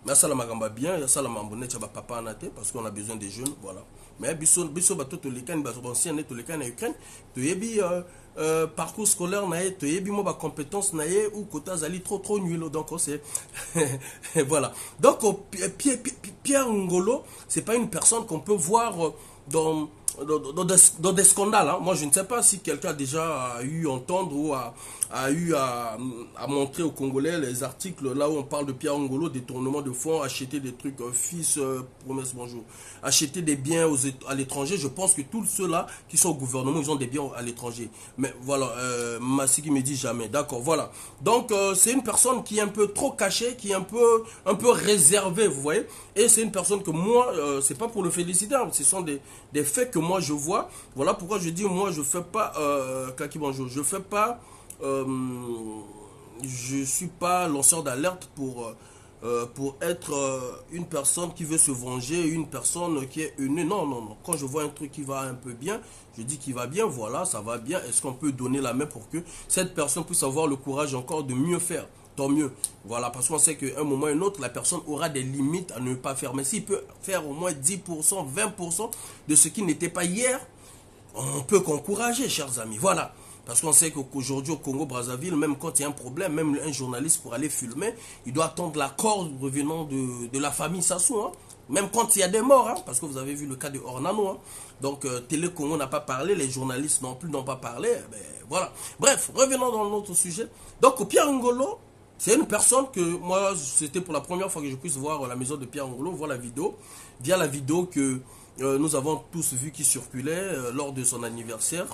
Speaker 1: Mais ça, la magamba bien, ça, la mambonne, tu vas papa en athée, parce qu'on a besoin des jeunes, voilà. Mais biso bato to lekan bato ancien to lekan en Ukraine, to yebi parcours scolaire nae, to yebi mo ba compétence nae ou quota zali trop nul, donc c'est voilà. Donc Pierre Ngolo, c'est pas une personne qu'on peut voir dans dans des scandales. Hein. Moi, je ne sais pas si quelqu'un a déjà eu à entendre ou a eu à montrer aux Congolais les articles là où on parle de Pierre Ngolo, détournement de fonds, acheter des trucs, fils, promesse, bonjour, acheter des biens à l'étranger. Je pense que tous ceux-là qui sont au gouvernement, ils ont des biens à l'étranger. Mais voilà, Massi qui me dit jamais. D'accord, voilà. Donc, c'est une personne qui est un peu trop cachée, qui est un peu réservée, vous voyez. Et c'est une personne que moi, c'est pas pour le féliciter, hein, ce sont des faits que moi je vois. Voilà pourquoi je dis, moi je fais pas, Kaki bonjour, je fais pas, je suis pas lanceur d'alerte pour être une personne qui veut se venger, une personne qui est une... Non, non, non. Quand je vois un truc qui va un peu bien, je dis qu'il va bien, voilà, ça va bien. Est-ce qu'on peut donner la main pour que cette personne puisse avoir le courage encore de mieux faire? Tant mieux. Voilà, parce qu'on sait qu'à un moment ou un autre, la personne aura des limites à ne pas faire. Mais s'il peut faire au moins 10%, 20% de ce qui n'était pas hier, on peut qu'encourager, chers amis. Voilà. Parce qu'on sait qu'aujourd'hui, au Congo-Brazzaville, même quand il y a un problème, même un journaliste pour aller filmer, il doit attendre l'accord revenant de la famille Sassou. Hein. Même quand il y a des morts, hein, parce que vous avez vu le cas de Ornano. Hein. Donc, Télé Congo n'a pas parlé, les journalistes non plus n'ont pas parlé. Ben, voilà. Bref, revenons dans notre sujet. Donc, Pierre Ngolo, c'est une personne que moi, c'était pour la première fois que je puisse voir la maison de Pierre Ngolo, voir la vidéo, via la vidéo que nous avons tous vu qui circulait lors de son anniversaire.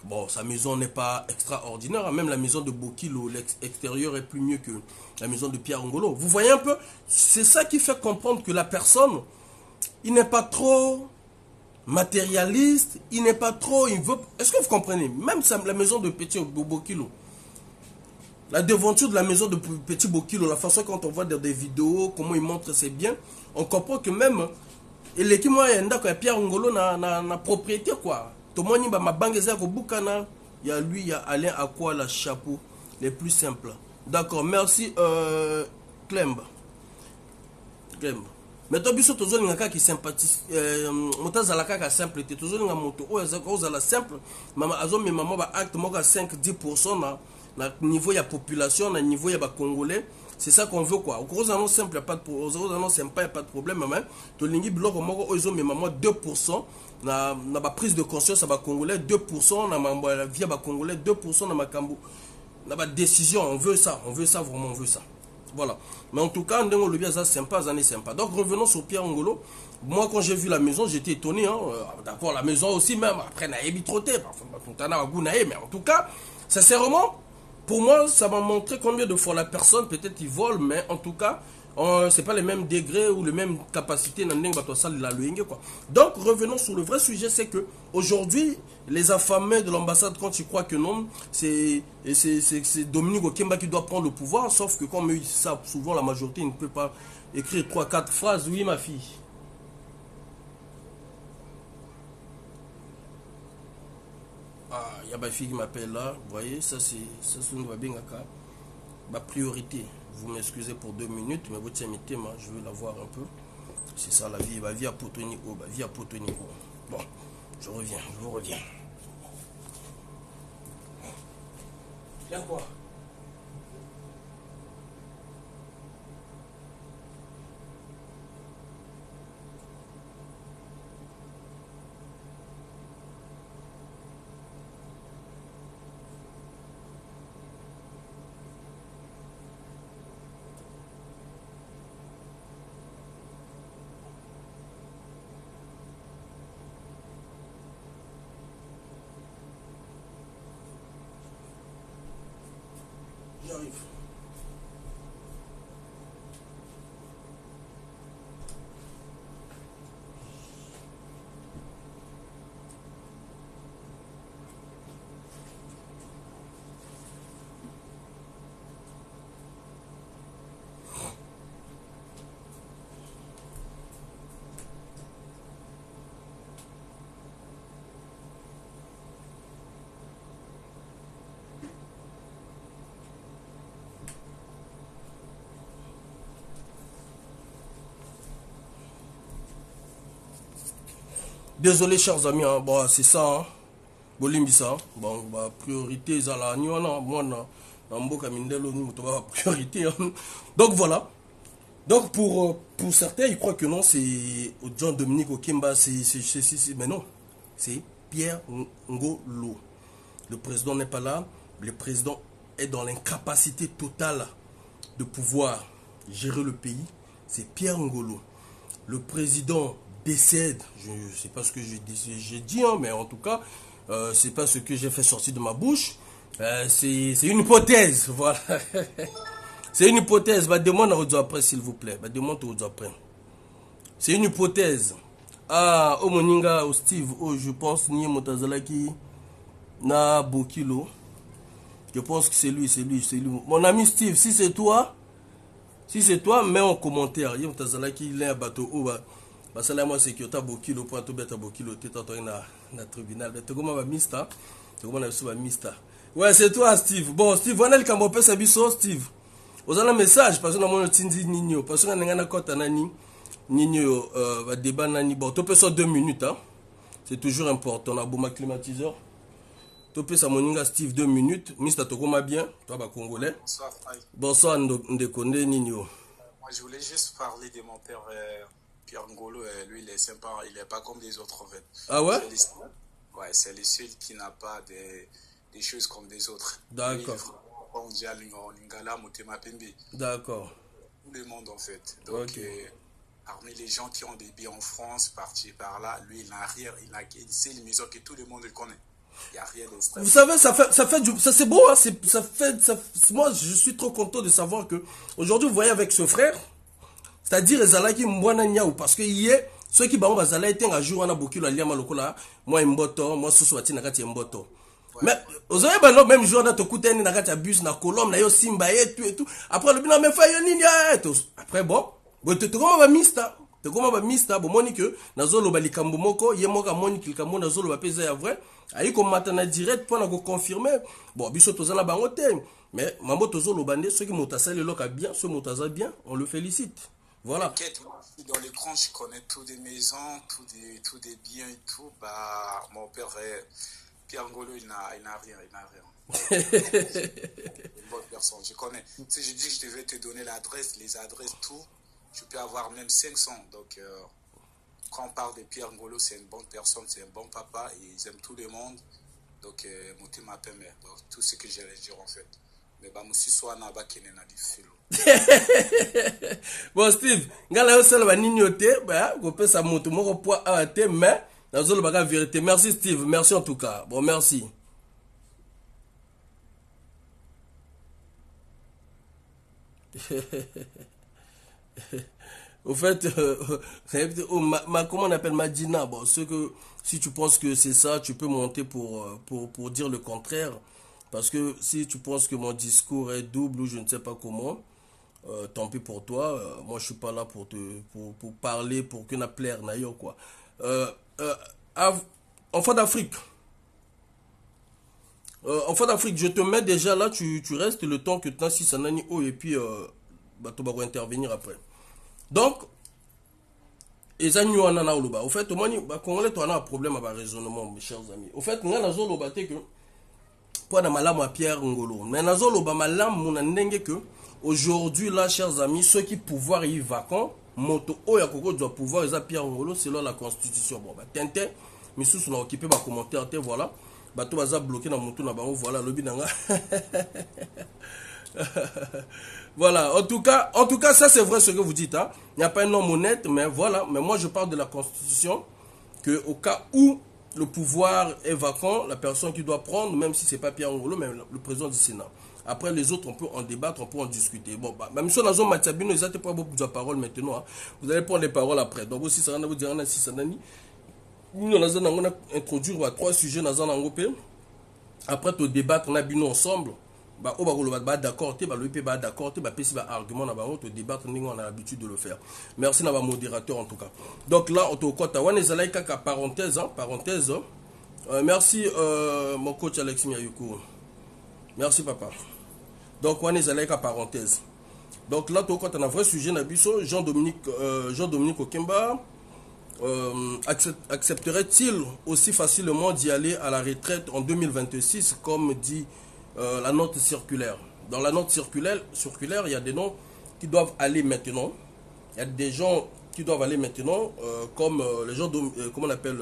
Speaker 1: Bon, sa maison n'est pas extraordinaire, hein. Même la maison de Bokilo, l'extérieur est plus mieux que la maison de Pierre Ngolo. Vous voyez un peu, c'est ça qui fait comprendre que la personne, il n'est pas trop matérialiste, il n'est pas trop... Est-ce que vous comprenez? Même la maison de Petit Bokilo, la devanture de la maison de Petit Bokilo, la façon quand on voit dans des vidéos, comment il montre ses biens, on comprend que même l'équipe Pierre Ngolo na propriété quoi. Tout le monde ma banque il y a lui, il y a Alain Aqua la chapeau les plus simples. D'accord, merci Clemb. Mais toi biso tozo linga qui sympathise motazala kaka simple te tozo linga moto o ezala simple mama azo me maman ba acte moka 5-10% na niveau ya population na niveau ya ba congolais. C'est ça qu'on veut quoi. Au gros annonce simple, il n'y a pas de problème. Au gros annonce sympa, il n'y a pas de problème. Mais tu lingi bloc au ils ont mais maman 2%. Na ba prise de conscience à ba congolais 2%. Na ma vie à ba congolais 2% na ma cambo. Na ba décision, on veut ça vraiment, on veut ça. Voilà. Mais en tout cas, on le bien ça sympa, ça n'est sympa. Donc revenons sur Pierre Ngolo. Moi quand j'ai vu la maison, j'étais étonné. Hein. D'accord, la maison aussi même. Après, na ébi trotté. Mais en tout cas, sincèrement. Pour moi, ça m'a montré combien de fois la personne, peut-être il vole, mais en tout cas, c'est pas les mêmes degrés ou les mêmes capacités. Donc, revenons sur le vrai sujet, c'est que aujourd'hui, les affamés de l'ambassade, quand ils croient que non, c'est Dominique Okemba qui doit prendre le pouvoir, sauf que comme ils savent souvent, la majorité ne peut pas écrire 3-4 phrases. Oui, ma fille. Ah, il y a ma fille qui m'appelle là. Vous voyez, ça c'est ma priorité. Vous m'excusez pour 2 minutes, mais votre amitié, je veux la voir un peu. C'est ça la vie. Ma vie à Potonico. Ma vie à Potonico. Bon, je vous reviens. Viens quoi? J'arrive. Désolé, chers amis, hein. Bon, c'est ça. Hein. Bolimbisa. Bon, bah, priorité, Zala, Nyona, moi, Namboka Mindelo, nous, priorité. Hein. Donc, voilà. Donc, pour certains, ils croient que non, c'est John Dominique Okimba, mais non. C'est Pierre Ngolo. Le président n'est pas là. Le président est dans l'incapacité totale de pouvoir gérer le pays. C'est Pierre Ngolo. Le président décède. Je ne sais pas ce que j'ai dit, hein, mais en tout cas, c'est pas ce que j'ai fait sortir de ma bouche. C'est une hypothèse. Voilà. C'est une hypothèse. Bah, demande à après, s'il vous plaît. Bah, demande à après. C'est une hypothèse. Ah, au Moninga, au Steve, je pense, ni Motazalaki, na Bokilo. Je pense que c'est lui. Mon ami Steve, si c'est toi, mets en commentaire. Il y a Motazalaki, il y a un bateau. Parce que là, moi, c'est que tu as Bokilo, pour tout bête à Bokilo, tu es dans tribunal. Tu as mista. Ouais, c'est toi, Steve. Bon, Steve, voilà le Camopé, c'est biso, Steve. Vous avez un message, parce que nous avons un Nino. Parce que nous avons un côté Nino, va débat nani. Bon, tu peux ça 2 minutes, hein. C'est toujours important. On a un bon climatiseur. Tu peux ça, mon Steve, 2 minutes. Mista Tokoma bien, toi, bah, Congolais.
Speaker 2: Bonsoir, Faye.
Speaker 1: Bonsoir, Ndekonde Nino.
Speaker 2: Moi, je voulais juste parler de mon père, Pierre Ngolo. Lui, il est sympa, il n'est pas comme les autres, en fait.
Speaker 1: Ah ouais?
Speaker 2: Ouais, c'est le seul qui n'a pas des choses comme les autres.
Speaker 1: D'accord.
Speaker 2: On dit à Lingala, Motema Pembe.
Speaker 1: D'accord.
Speaker 2: Tout le monde, en fait. Donc, okay. Parmi les gens qui ont des biens en France, partis par là, lui, il n'a rien. C'est une maison que tout le monde le connaît. Il n'y a rien de stress.
Speaker 1: Vous savez, ça c'est beau, hein, moi, je suis trop content de savoir que aujourd'hui, vous voyez avec ce frère, c'est-à-dire Ezalaki Mbwana Niaou, parce que hier, ceux qui ont Bazala étaient un jour, on a beaucoup de liens, moi, Mboto, moi, Souswati, Nakati Mboto. Mais, vous avez non, même jour, on a tout na Nakati bus, na Colombe, na yo Simba, et tout. Après, le bilan, mais après, bon, tu comment va mista? Tu comment va mista? Bon, moi, que, Nazolo Balikambo Moko, Yemoka Moni, Kilkamo, Nazolo Bapeza, vrai. Aïe comme matin direct pour nous confirmer bon biso tozana bangote mais mambo tozo lobande ceux qui montassent le local bien ceux montassent bien on le félicite voilà
Speaker 2: dans les grands je connais toutes des maisons tous des biens et tout bah mon père Pierre Ngolo il n'a rien une bonne personne je connais si je dis que je devais te donner l'adresse les adresses tout je peux avoir même 500 donc quand on parle de Pierre Ngolo, c'est une bonne personne, c'est un bon papa, ils aiment tout le monde. Donc, Moutima Pembe, tout ce que j'allais dire en fait. Mais bah, Moussi soit n'a pas qu'il n'a du filo.
Speaker 1: Bon, Steve, ngala yo sala ba nignoté, bah, go pe sa moto moko poids à te, mais, dans le baga vérité. Merci, Steve, merci en tout cas. Bon, merci. Au fait, comment on appelle Madina? Bon, ce que si tu penses que c'est ça, tu peux monter pour dire le contraire. Parce que si tu penses que mon discours est double ou je ne sais pas comment, tant pis pour toi. Moi, je suis pas là pour parler, pour que na plaire naïo quoi. Enfant d'Afrique. Enfant d'Afrique, je te mets déjà là, tu restes le temps que tu as si ça n'a ni haut et puis tu vas intervenir après. Donc, ils ont un oloba. Au fait, Congolais, tu as un problème avec le raisonnement, mes chers amis. Au fait, nous avons oloba que pour la malam à Pierre Ngolo. Mais nous avons oloba malam mon que aujourd'hui là, chers amis, ceux qui pouvoir y vacant, moto oyakoko doit pouvoir ils Pierre Ngolo selon la constitution. Bon, bah Tintin, mais sous on a occupé ma commentaire, voilà. Bah tout va bloqué dans mon tour là-bas, voilà le binanga. Voilà, en tout cas, ça c'est vrai ce que vous dites. Hein. Il n'y a pas un homme honnête, mais voilà. Mais moi je parle de la Constitution, que au cas où le pouvoir est vacant, la personne qui doit prendre, même si c'est pas Pierre Ngolo, mais le président du Sénat. Après les autres, on peut en débattre, on peut en discuter. Bon, bah, même si on a zone Matsabino, ils n'ont pas beaucoup de parole maintenant. Hein. Vous allez prendre les paroles après. Donc aussi, ça va vous dire, si ça n'a ni. Nous, on a introduit 3 sujets dans un groupe. Après, tu débattre, on a bino ensemble. Bah, d'accord, d'accord, argument, on débat, on a l'habitude de le faire. Merci, notre modérateur en tout cas. Donc là, on te compte, on est parenthèse, parenthèse. Merci, mon coach Alexis Miayuku. Merci, papa. Donc, on est parenthèse. Donc là, on a un vrai sujet, Jean-Dominique Okimba. accepterait-il aussi facilement d'y aller à la retraite en 2026, comme dit la note circulaire? Dans la note circulaire, il y a des noms qui doivent aller maintenant. Il y a des gens qui doivent aller maintenant, comme les gens, comment on appelle,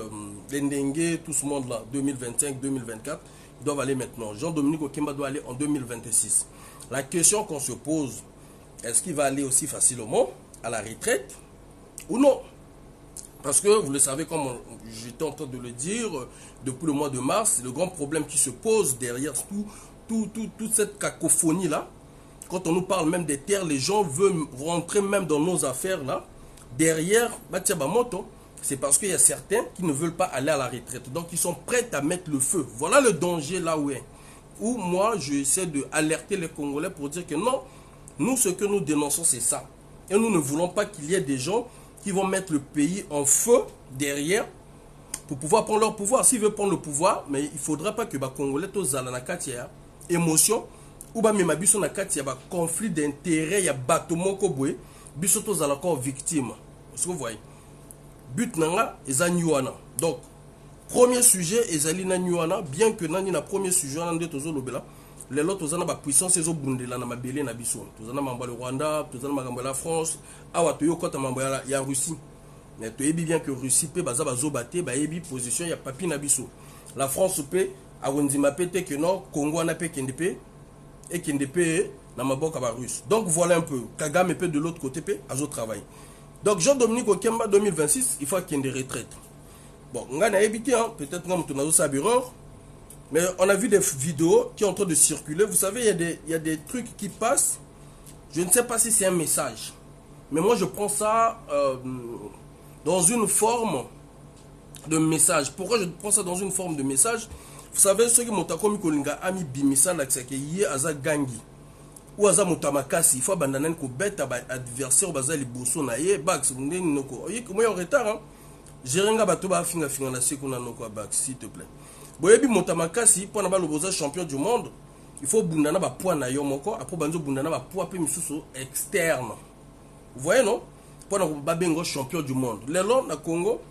Speaker 1: les Ndengue, tout ce monde-là, 2025, 2024, ils doivent aller maintenant. Jean-Dominique Okemba doit aller en 2026. La question qu'on se pose, est-ce qu'il va aller aussi facilement à la retraite ou non? Parce que, vous le savez, comme j'étais en train de le dire, depuis le mois de mars, le grand problème qui se pose derrière toute cette cacophonie-là, quand on nous parle même des terres, les gens veulent rentrer même dans nos affaires-là. Derrière, c'est parce qu'il y a certains qui ne veulent pas aller à la retraite. Donc, ils sont prêts à mettre le feu. Voilà le danger là où est. Où moi, j'essaie d'alerter les Congolais pour dire que non, nous, ce que nous dénonçons, c'est ça. Et nous ne voulons pas qu'il y ait des gens qui vont mettre le pays en feu derrière pour pouvoir prendre leur pouvoir. S'ils veulent prendre le pouvoir, mais il ne faudra pas que les Congolais aient émotion ou même biso na kati ya conflit d'intérêt, il y a bateau moko boye biso tozala encore victime. Est-ce que vous voyez? But nanga eza nyuana. Donc premier sujet ezali na nyuana, bien que nani na premier sujet na nde tozo lobela les lots tozana ba puissance ezo bundela na mabele na biso. Tozana mambo le Rwanda, tozana makambo la France, awa toyo kota mambo ya Russie. Mais toyebi bien que Russie pe baza bazo baté ba yebi position ya papi na biso. La France pe arondima pété que non Congo na pe kende pe et qui ne na maboka ba russe. Donc voilà un peu. Kagame peut de l'autre côté peut à travail. Donc Jean-Dominique Okemba 2026, il faut qu'il y ait des retraites. Bon, on a évité, hein, peut-être qu'on a aussi mais on a vu des vidéos qui sont en train de circuler. Vous savez, il y a des trucs qui passent. Je ne sais pas si c'est un message. Mais moi, je prends ça dans une forme de message. Pourquoi je prends ça dans une forme de message? Vous savez, ceux qui m'ont commis Kolinga ami bimisa l'accès yé aza gangi ou aza motamakasi, il faut abandonner ko bête adversaire baza liboso na ye bax ndeni noko. Oye moi en retard hein. Jérenga bato ba finga na sekuna noko bax s'il te plaît. Boyebi motamakasi pour na ba loboza champion du monde, il faut bundana ba poids na yo moko après banzo bundana ba poids pe misusu externe. Vous voyez non? Pour na ba bengo champion du monde. Lelo na Congo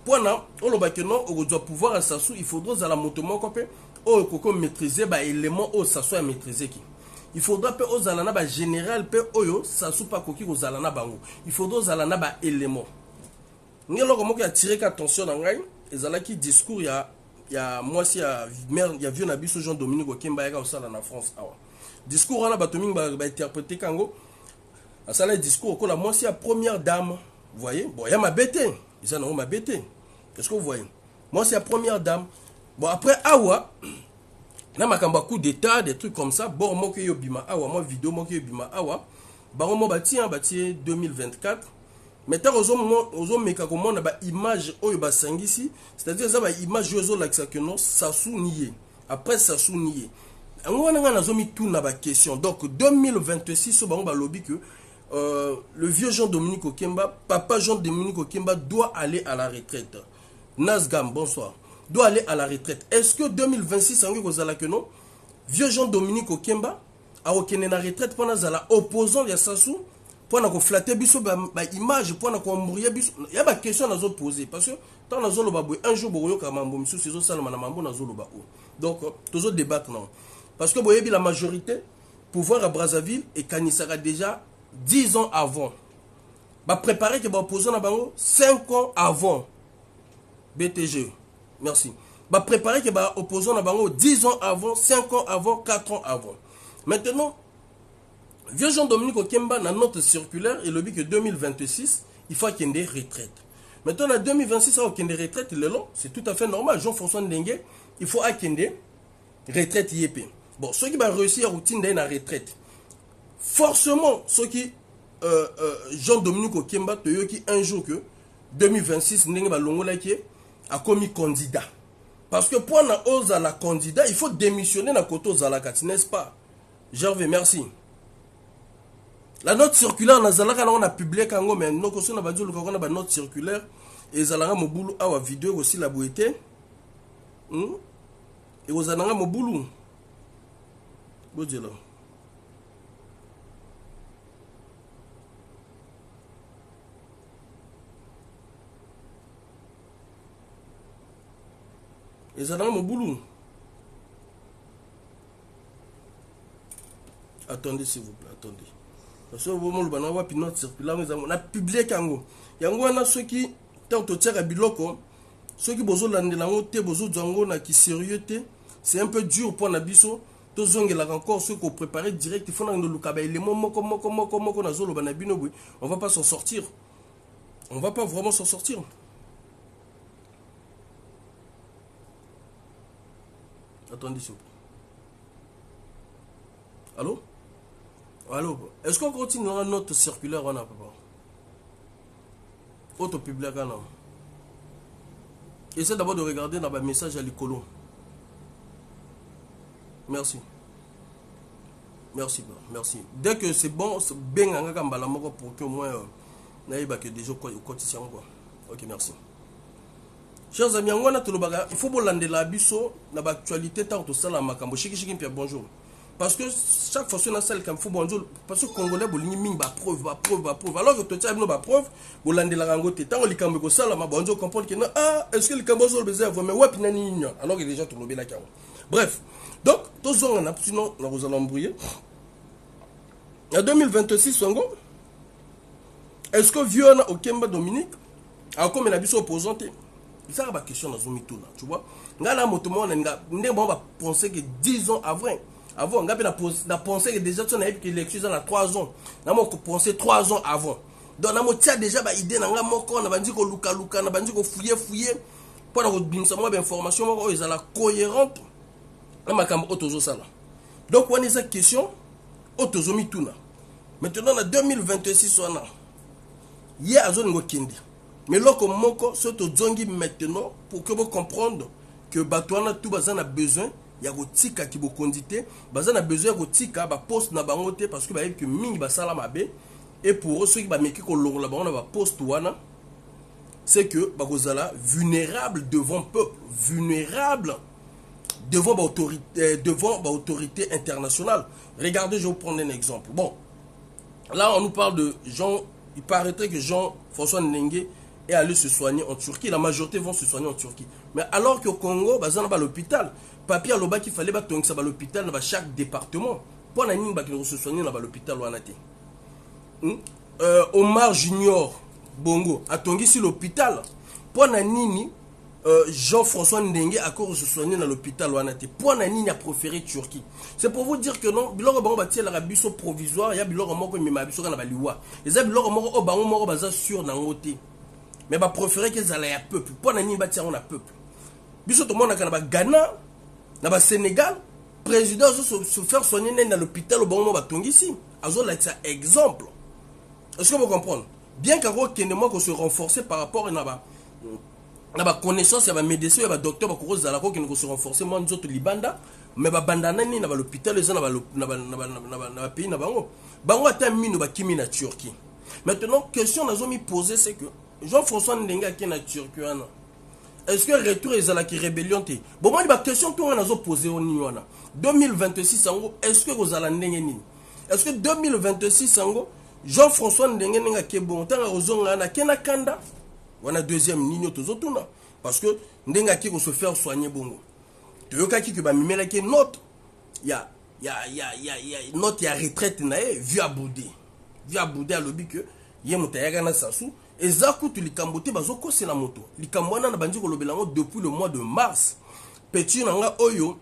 Speaker 1: Pona, on doit pouvoir à Sassou, il faudra à la moto copé, au coco maîtriser bah élément au Sassou à maîtriser qui. Il faudra peu aux alana bah général peu oyo Sassou pas coquille aux alana bango. Il faudra aux alana bah élément. Ni alors comment qui a tiré attention dans gagne, et ala qui discours il y a moi si il y a vieux nabi ce Jean Dominique Okemba au sala en France awa. Discours on a batoming bah interpréter kango. À ça le discours que la moi si la première dame, vous voyez, bon il y a ma bête. Ils en ont ma bête. Est-ce que vous voyez? Moi, c'est la première dame. Bon, après, Awa, là, ma kamba coup d'état, des trucs comme ça. Bon, moi, que bima Awa, moi, vidéo, moi, que bima Awa. Bah, moi, bâti 2024. Mais tant aux hommes, mais comme on a une image, oh, bah, ici. C'est-à-dire, ça, bah, image, aux autres, que non, ça sous nié. Après, ça sous nié. On a mis tout dans la question. Donc, 2026, on va lobby que. Le vieux Jean-Dominique Okemba, papa Jean-Dominique Okemba doit aller à la retraite. Nazgam, bonsoir. Doit aller à la retraite. Est-ce que 2026, que non? Vieux Jean-Dominique Okemba a okene na retraite pour la opposant ya Sassou pour na ko flatter biso ba image pour na ko mourir biso. Il y a ba question na zo poser parce que tant na zo lo ba un jour boyo ka mambo misu sezo salama na mambo na zo lo ba. Donc tozo débattre non. Parce que boyebi la majorité pouvoir à Brazzaville et Kanisara déjà 10 ans avant. Bah préparer que bah opposant à bango 5 ans avant. BTG. Merci. Bah préparer que bah opposant à bango 10 ans avant, 5 ans avant, 4 ans avant. Maintenant, vieux Jean-Dominique Okemba dans notre circulaire et le but que 2026, il faut qu'il y ait des retraites. Maintenant, en 2026, il y ait des retraites, c'est tout à fait normal. Jean-François Ndengue, il faut qu'il y ait des retraites IEP. Bon, ceux qui vont réussir à routine d'aller en retraite, forcément, ceux qui Jean-Dominique Okemba qui un jour que 2026 a commis candidat. Parce que pour la candidat, il faut démissionner dans côté aux alakati, n'est-ce pas? Gervais, merci. La note circulaire, on a publié quand mais nous on a note circulaire et zalanga mobulu awa vidéo aussi la boîte. Et aux ananga mobulu. Bodjela. ils ont mon boulot. Attendez s'il vous plaît, attendez. Parce que vous avez une circulaire, on a publié Kango. Il y a ceux qui, tant au tiers à Biloko, ceux qui besoin de l'angoté, besoin de qui sérieux, c'est un peu dur pour Nabiso. Tous ont encore ceux qui ont préparé direct, il faut que nous on va pas s'en sortir. On va pas vraiment s'en sortir. Attendez s'il vous plaît. Allô? Allô? Est-ce qu'on continue dans notre circulaire? On a pas. Auto public. Essaye d'abord de regarder dans le message à l'écolo. Merci. Merci, merci. Dès que c'est bon, c'est bien pour que moi, que déjà quotidien. Ok, merci. Chers amis, il faut que la biso dans l'actualité tant que ça la makambo. Bonjour. Parce que chaque fois que on a celle qu'il faut bonjour, parce que Congolais bolini ming ba preuve. Alors que tu as une preuve, vous landez la rangote. Tant que les Cambodgiens ça la bonjour comprendre que est-ce que les Cambodgiens ont besoin mais ouais pinani alors que déjà tout le bien là. Bref, donc tous on a sinon nous allons embrouiller. En 2026 est-ce que vieux au Kemba Dominique a comme un abisso opposanté? Ça va question dans un mytho là, tu vois. Ngana motomo on va penser que 10 ans avant on a pensé que déjà tu as eu l'élection dans 3 ans. On a pensé 3 ans avant. Donc on a déjà une idée on a dit que luka on a dit que fouiller pour avoir une information ils la cohérente. Donc on a cette question autozomi tuna. Maintenant en 2026 on a il y a zone ngokindi. Mais loko moko soto zongi maintenant pour que vous comprendre que batouana tout bazan a besoin il y a gotika qui bokondité bazan a besoin gotika ba poste na bangote parce que ba que mingi ba sala mabe et pour ceux qui ba meki ko longola ba on ba poste wana c'est que ba kozala vulnérable devant peuple, vulnérable devant l'autorité internationale. Regardez, je vais vous prendre un exemple. Bon, là on nous parle de Jean, il paraîtrait que Jean-François Ndenge est allé se soigner en Turquie. La majorité vont se soigner en Turquie. Mais alors qu'au Congo, bah, on a l'hôpital. Papier à l'oba qu'il fallait battre l'hôpital dans chaque département. Pour la ligne, qui se soigner dans l'hôpital. Omar Junior Bongo a tongi sur l'hôpital. Pour la ligne, Jean-François Ndenge a encore se soigner dans l'hôpital. Pour la ligne a préféré Turquie. C'est pour vous dire que non, biloko bango batie la biso provisoire, ya biloko moko mema biso kana baliwa. Les biloko moko o bango moko baza sur na ngote. Mais ba préféré que ça la peuple. Pour la ligne batie on a peuple. Biso tout le monde kana ba Ghana, na ba Sénégal, président se faire soigner dans l'hôpital au bango ba tongi ici. Azo la tia exemple. Est-ce que vous comprenez? Bien qu'avant qu'il ne manque se renforcer par rapport à la connaissance, il y a des médecins, il y a des docteurs qui ne se renforcer, moi, nous autres, Libanda, mais il y a l'hôpital, les gens dans le pays, bango a terminé le Kimi na Turquie. Maintenant, question que nous posée, c'est que Jean-François Ndenga qui est en Turquie, est-ce que le retour est la rébellion? Bon, moi, la question que nous avons posée au Niwana, 2026, est-ce que vous allez en est-ce que 2026, Jean-François Ndenga qui est bon, tant que na Kanda, on a deuxième ligne tozotuna parce que ndenga ki ko se faire soigner bongo to yoka ki ke ba mimela ki note ya note ya retraite na vu à boudé à lobi que ye mutayaga na sasu ezaku tu likambote bazoko c'est la moto likambwana na bandi ko lobelango depuis le mois de mars petit nanga oyo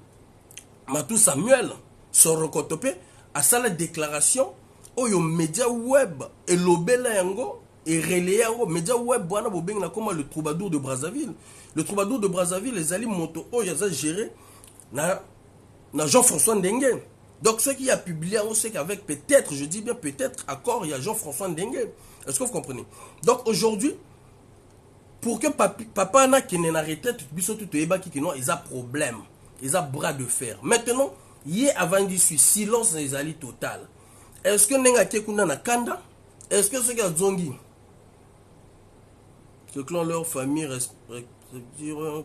Speaker 1: Matou Samuel Sorokotope a sa la déclaration oyo média web et lobela yango et relayé au média web comme le troubadour de Brazzaville. Le troubadour de Brazzaville, les alliés moto, oh, ils ont géré na Jean-François Ndengue. Donc, ce qui a publié, on sait qu'avec peut-être, je dis bien peut-être, accord, il y a Jean-François Ndengue. Est-ce que vous comprenez? Donc, aujourd'hui, pour que papa n'a qui n'est arrêté, ils ont problème, ils ont bras de fer. Maintenant, hier avant du silence des alliés total. Est-ce que Ndenga Kekuna na Kanda? Est-ce que ceux qui ont zongi? Ceux qui ont leur famille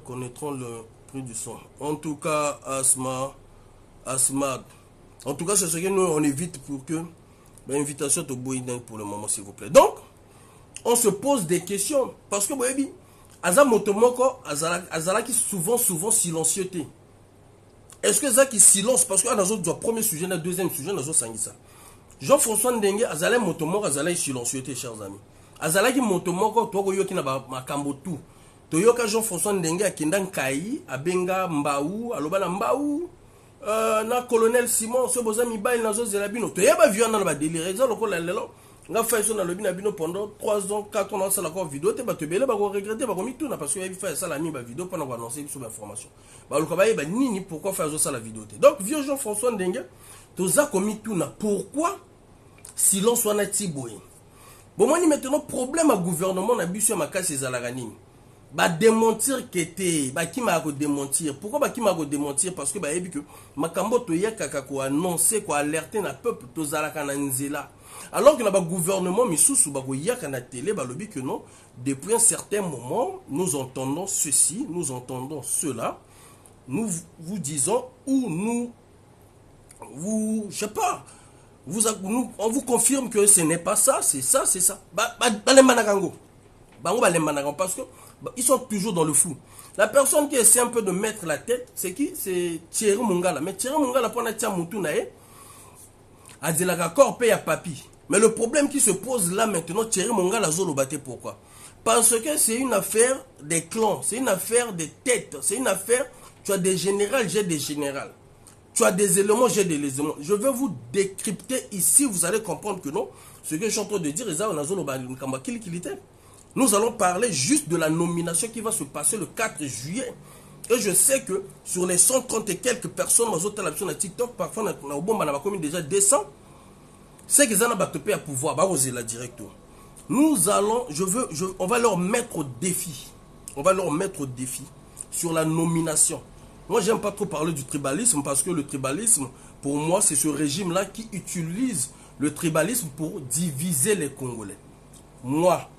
Speaker 1: connaîtront le prix du sang. En tout cas, Asmad. En tout cas, c'est ce que nous on évite pour que l'invitation te bouille pour le moment, s'il vous plaît. Donc, on se pose des questions. Parce que, baby, Aza motomoko, azala qui souvent silencieux. Est-ce que ça qui silence parce que dans le premier sujet, le deuxième sujet, dans Sangisa. Jean-François Ndenge, azala motomoko, azala silencieux, chers amis. Azala qui motomoko, toko yoki na makambo tout. Toyoka Jean-François Ndenge akindan Kai, abenga Mbaou, alobana Mbaou, na colonel Simon, ce boza mibail na zo zelabino. Toyeba vieux na ba délire, ça loko la lelo. Nga fait ça na lobina bino pendant 3 ans, 4 ans ça la encore vidéo, te ba te belé ba ko regretter ba ko mi tout na parce que il fait ça la mi ba vidéo pendant qu'on annoncer sur l'information. Ba lo ba nini pourquoi faire ça la vidéo. Donc vieux Jean-François Ndenge, toza komi tout na pourquoi silence wana tiboye. Bon moi ni maintenant problème à gouvernement na biso ma casse ezalaka nini. Ba démentir qu'était ba qui m'a démentir pourquoi ba qui m'a démentir parce que ba yebi que makambo to yakaka ko annoncer ko alerter na peuple to zalaka na nzela alors que na ba gouvernement misusu ba ko yaka na télé ba lobi que non depuis un certain moment nous entendons ceci nous entendons cela nous vous disons ou nous vous je sais pas on vous confirme que ce n'est pas ça c'est ça ba les manakango bango ba les manakango parce que ils sont toujours dans le flou. La personne qui essaie un peu de mettre la tête, c'est qui? C'est Thierry Mongala. Mais Thierry Mongala, pour la Moutunae, a dit la corps paye à papi. Mais le problème qui se pose là maintenant, Thierry Mongala zolo bate pourquoi? Parce que c'est une affaire des clans, c'est une affaire des têtes, c'est une affaire, tu as des générales, j'ai des générales. Tu as des éléments, j'ai des éléments. Je vais vous décrypter ici, vous allez comprendre que non, ce que je suis en train de dire, nous allons parler juste de la nomination qui va se passer le 4 juillet. Et je sais que sur les 130 et quelques personnes dans sur TikTok, parfois on a commis déjà 200. C'est qu'ils ont battu à pouvoir, bah oser la directement. Nous allons, on va leur mettre au défi. On va leur mettre au défi sur la nomination. Moi, j'aime pas trop parler du tribalisme parce que le tribalisme, pour moi, c'est ce régime-là qui utilise le tribalisme pour diviser les Congolais. Moi,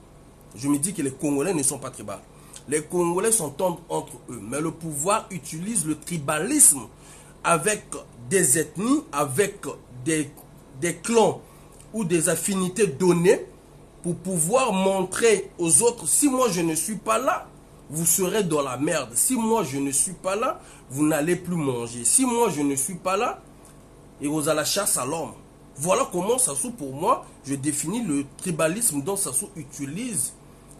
Speaker 1: je me dis que les Congolais ne sont pas tribaux. Les Congolais s'entendent entre eux. Mais le pouvoir utilise le tribalisme avec des ethnies, avec des clans ou des affinités données pour pouvoir montrer aux autres, si moi je ne suis pas là, vous serez dans la merde. Si moi je ne suis pas là, vous n'allez plus manger. Si moi je ne suis pas là, et vous allez la chasse à l'homme. Voilà comment Sassou, pour moi, je définis le tribalisme dont Sassou utilise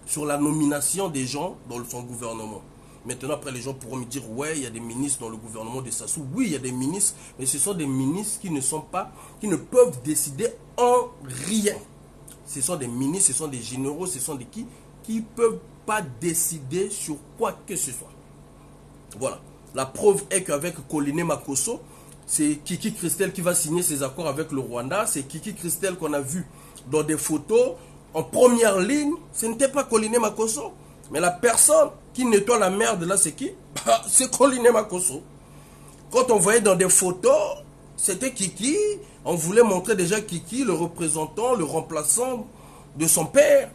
Speaker 1: sur la nomination des gens dans son gouvernement. Maintenant, après, les gens pourront me dire, ouais, il y a des ministres dans le gouvernement de Sassou. Oui, il y a des ministres, mais ce sont des ministres qui ne peuvent décider en rien. Ce sont des ministres, ce sont des généraux, ce sont des qui ne peuvent pas décider sur quoi que ce soit. Voilà. La preuve est qu'avec Koliné Makosso, c'est Kiki Christel qui va signer ses accords avec le Rwanda. C'est Kiki Christel qu'on a vu dans des photos. En première ligne, ce n'était pas Koliné Makosso. Mais la personne qui nettoie la merde là, c'est qui? C'est Koliné Makosso. Quand on voyait dans des photos, c'était Kiki. On voulait montrer déjà Kiki, le représentant, le remplaçant de son père.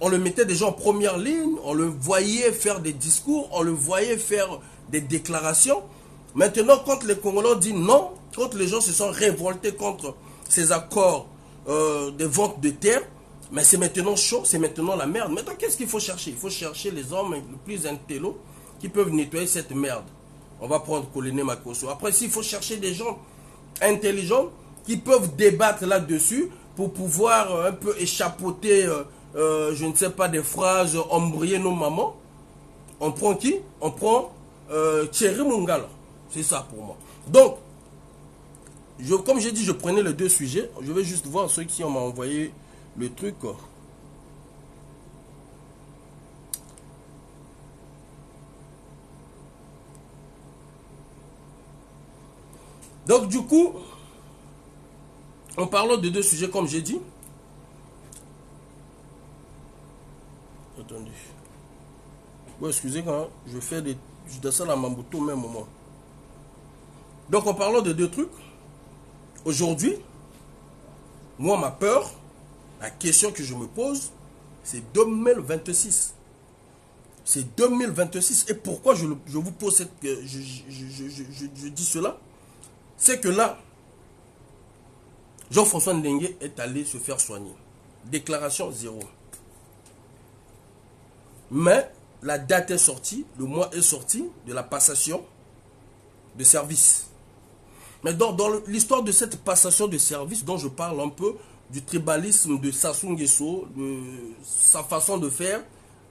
Speaker 1: On le mettait déjà en première ligne. On le voyait faire des discours. On le voyait faire des déclarations. Maintenant, quand les Congolais disent non, quand les gens se sont révoltés contre ces accords de vente de terre, mais c'est maintenant chaud, c'est maintenant la merde. Maintenant, qu'est-ce qu'il faut chercher? Il faut chercher les hommes les plus intello qui peuvent nettoyer cette merde. On va prendre Koliné Makosso. Après, s'il faut chercher des gens intelligents qui peuvent débattre là-dessus pour pouvoir un peu échappoter, je ne sais pas, des phrases, embrayer nos mamans, on prend qui? On prend Thierry Mongala. C'est ça pour moi. Donc, comme j'ai dit, je prenais les deux sujets. Je vais juste voir ceux qui m'ont envoyé le truc. Donc, du coup, en parlant de deux sujets, comme j'ai dit. Attendez. Ouais, excusez quand je fais des... Je descends à Mambuto au même moment. Donc, en parlant de deux trucs, aujourd'hui, moi, ma peur, la question que je me pose, c'est 2026. C'est 2026. Et pourquoi je vous pose cette... Je dis cela? C'est que là, Jean-François Ndenge est allé se faire soigner. Déclaration zéro. Mais, la date est sortie, le mois est sorti de la passation de service. Mais dans l'histoire de cette passation de service dont je parle un peu, du tribalisme de Sassou Nguesso, de sa façon de faire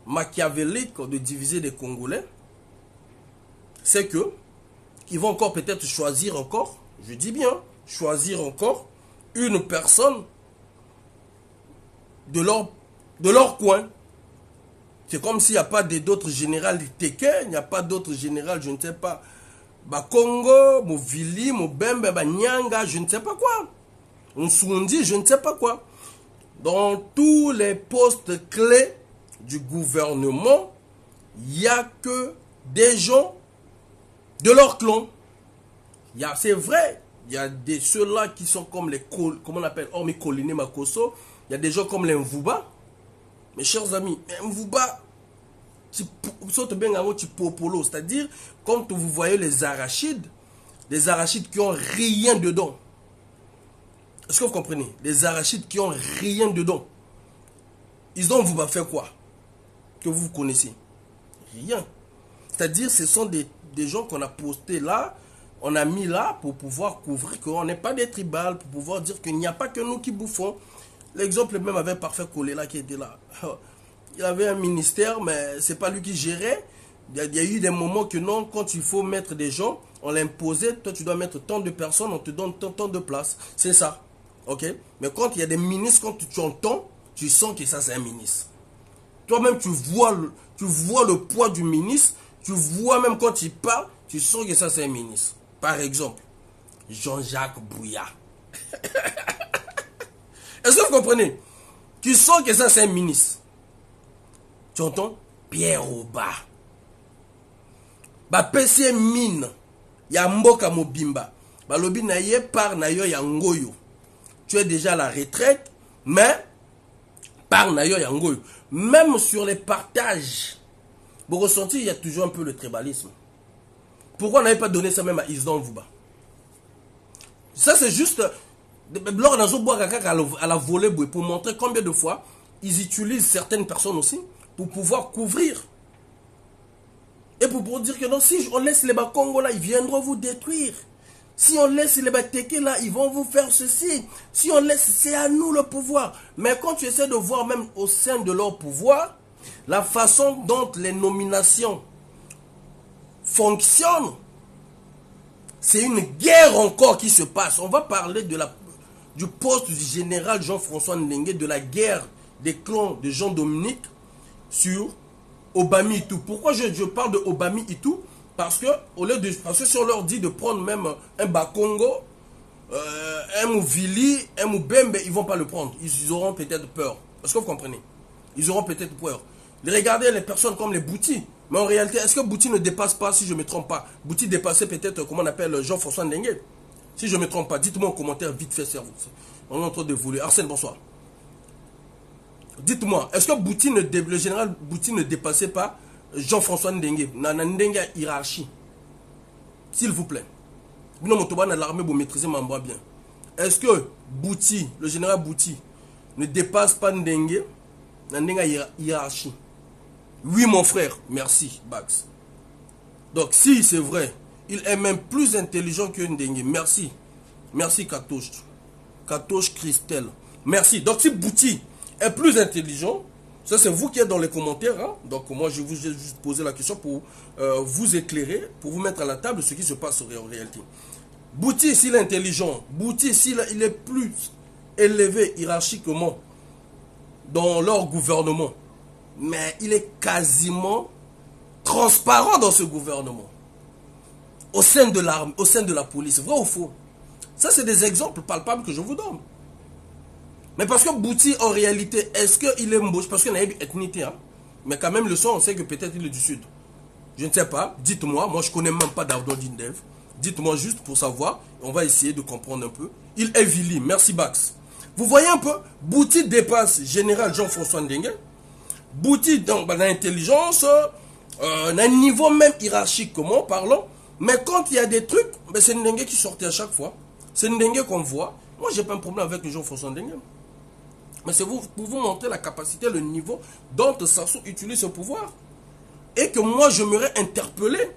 Speaker 1: machiavélique de diviser les Congolais, c'est que ils vont encore peut-être choisir encore, je dis bien, choisir encore une personne de leur coin. C'est comme s'il n'y a pas d'autres généraux Teke, il n'y a pas d'autres généraux, je ne sais pas, Congo, Movili, Mobembe, Nyanga, je ne sais pas quoi. Nsoundi, je ne sais pas quoi. Dans tous les postes clés du gouvernement, il n'y a que des gens de leur clan. C'est vrai, il y a ceux-là qui sont comme les, comment on appelle, Ormi Koliné Makoso, il y a des gens comme les Mvouba. Mes chers amis, Mvouba, c'est-à-dire, quand vous voyez les arachides qui ont rien dedans. Est-ce que vous comprenez? Les arachides qui ont rien dedans. Ils ont vous fait quoi? Que vous connaissez? Rien. C'est-à-dire, ce sont des gens qu'on a postés là, on a mis là pour pouvoir couvrir qu'on n'est pas des tribales, pour pouvoir dire qu'il n'y a pas que nous qui bouffons. L'exemple même avec Parfait Collé là qui était là. Il avait un ministère, mais c'est pas lui qui gérait. Il y a eu des moments que non, quand il faut mettre des gens, on l'imposait, toi tu dois mettre tant de personnes, on te donne tant de places. C'est ça. Ok? Mais quand il y a des ministres, quand tu entends, tu sens que ça c'est un ministre. Toi-même tu vois le poids du ministre, tu vois même quand il parle, tu sens que ça c'est un ministre. Par exemple, Jean-Jacques Bouya. Est-ce que vous comprenez? Tu sens que ça c'est un ministre. Tu entends? Pierre Oba. PC mine. Ya mboka mobimba. Lobi na ye par na yo ya ngoyo. Tu es déjà à la retraite, mais par na yo ya ngoyo. Même sur les partages, vous ressentez, il y a toujours un peu le tribalisme. Pourquoi on n'avait pas donné ça même à Isdan Vouba? Ça c'est juste à la volée pour montrer combien de fois ils utilisent certaines personnes aussi pour pouvoir couvrir. Et pour pouvoir dire que non, si on laisse les Congo là, ils viendront vous détruire. Si on laisse les Teke là, ils vont vous faire ceci. Si on laisse, c'est à nous le pouvoir. Mais quand tu essaies de voir même au sein de leur pouvoir, la façon dont les nominations fonctionnent, c'est une guerre encore qui se passe. On va parler du poste du général Jean-François Ndenge, de la guerre des clans de Jean-Dominique sur Obami Itou. Pourquoi je parle de Obami Itou? Parce que si on leur dit de prendre même un Bakongo, un Mouvili, un Moubembe, ils ne vont pas le prendre. Ils auront peut-être peur. Est-ce que vous comprenez? Ils auront peut-être peur. Regardez les personnes comme les Bouti. Mais en réalité, est-ce que Bouti ne dépasse pas, si je ne me trompe pas, Bouti dépassait peut-être, comment on appelle, Jean-François Ndenge? Si je ne me trompe pas, dites-moi en commentaire, vite fait, cerveau. On est en train de voler. Arsène, bonsoir. Dites-moi, est-ce que le général Bouti ne dépassait pas Jean-François Ndenge, Ndenge hiérarchie? S'il vous plaît. L'armée vous maîtrisez ma bien. Est-ce que Bouti, le général Bouti, ne dépasse pas Ndenge, Ndenge hiérarchie? Oui, mon frère, merci, Bax. Donc, si c'est vrai, il est même plus intelligent que Ndenge. Merci. Merci, Katoche. Katoche Christelle. Merci. Donc, si Bouti est plus intelligent, ça c'est vous qui êtes dans les commentaires. Hein? Donc, moi, je vous ai juste posé la question pour vous éclairer, pour vous mettre à la table ce qui se passe en réalité. Bouti, s'il est intelligent, Bouti, s'il est plus élevé hiérarchiquement dans leur gouvernement, mais il est quasiment transparent dans ce gouvernement. Au sein de l'armée, au sein de la police, vrai ou faux? Ça, c'est des exemples palpables que je vous donne. Mais parce que Bouti, en réalité, est-ce qu'il est mbouche? Parce qu'il y a une ethnicité, hein? Mais quand même, le son, on sait que peut-être il est du sud. Je ne sais pas, dites-moi, moi je ne connais même pas Dardo Dindev. Dites-moi juste pour savoir, on va essayer de comprendre un peu. Il est Vili, merci Bax. Vous voyez un peu, Bouti dépasse général Jean-François Ndenge. Bouti dans l'intelligence, un niveau même hiérarchique, comment parlons. Mais quand il y a des trucs, c'est Ndenge qui sortait à chaque fois. C'est Ndenge qu'on voit. Moi, j'ai pas un problème avec Jean-François Ndenge. Mais c'est pour vous montrer la capacité, le niveau dont Sassou utilise ce pouvoir. et que moi j'aimerais interpeller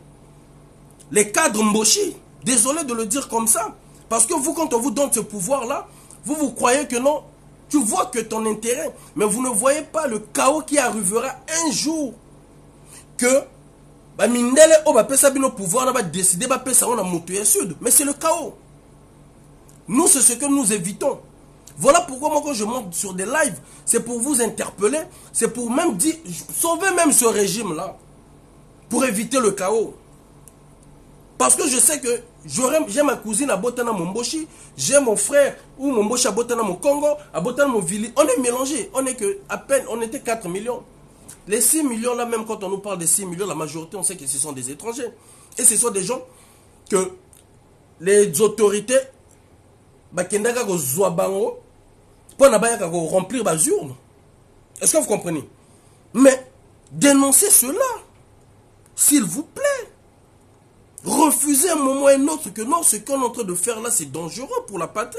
Speaker 1: les cadres Mboshi. Désolé de le dire comme ça. Parce que vous, quand on vous donne ce pouvoir-là, vous croyez que non. Tu vois que ton intérêt, mais vous ne voyez pas le chaos qui arrivera un jour. Que Mindele va pesa bino pouvoir, va décider va pesa on a monté sud. Mais c'est le chaos. Nous, c'est ce que nous évitons. Voilà pourquoi moi quand je monte sur des lives, c'est pour vous interpeller, c'est pour même dire, sauver même ce régime-là, pour éviter le chaos. Parce que je sais que j'ai ma cousine à Botana Momboshi, j'ai mon frère ou Momboshi à Botana mon Congo, à Botana mon Vili. On est mélangés, on est que à peine, on était 4 millions. Les 6 millions là, même quand on nous parle des 6 millions, la majorité on sait que ce sont des étrangers. Et ce sont des gens que les autorités bakendaka ko zwa bango pour nabayaka ko remplir bas urne. Est-ce que vous comprenez? Mais dénoncez cela, s'il vous plaît. Refusez un moment et un autre que non, ce qu'on est en train de faire là, c'est dangereux pour la patrie.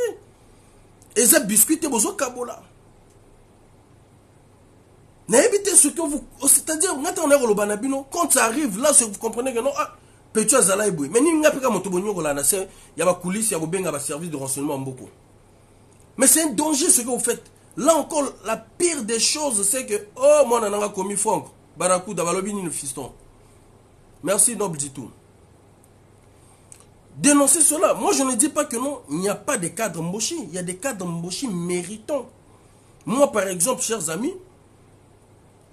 Speaker 1: Et ça biscuite bozo kabola. N'évitez ce que vous... C'est-à-dire, quand ça arrive, là, vous comprenez que non, ah, Petit Azalaïboui. Mais n'y a pas de motobonyo, il y a des coulisses, il y a des services de renseignement beaucoup. Mais c'est un danger ce que vous faites. Là encore, la pire des choses, c'est que, oh, moi, on a commis Franck, Barakou, Dabalobini, le fiston. Merci, Noble Ditou. Dénoncer cela. Moi, je ne dis pas que non, il n'y a pas de cadres Mboshi. Il y a des cadres Mboshi méritants. Moi, par exemple, chers amis,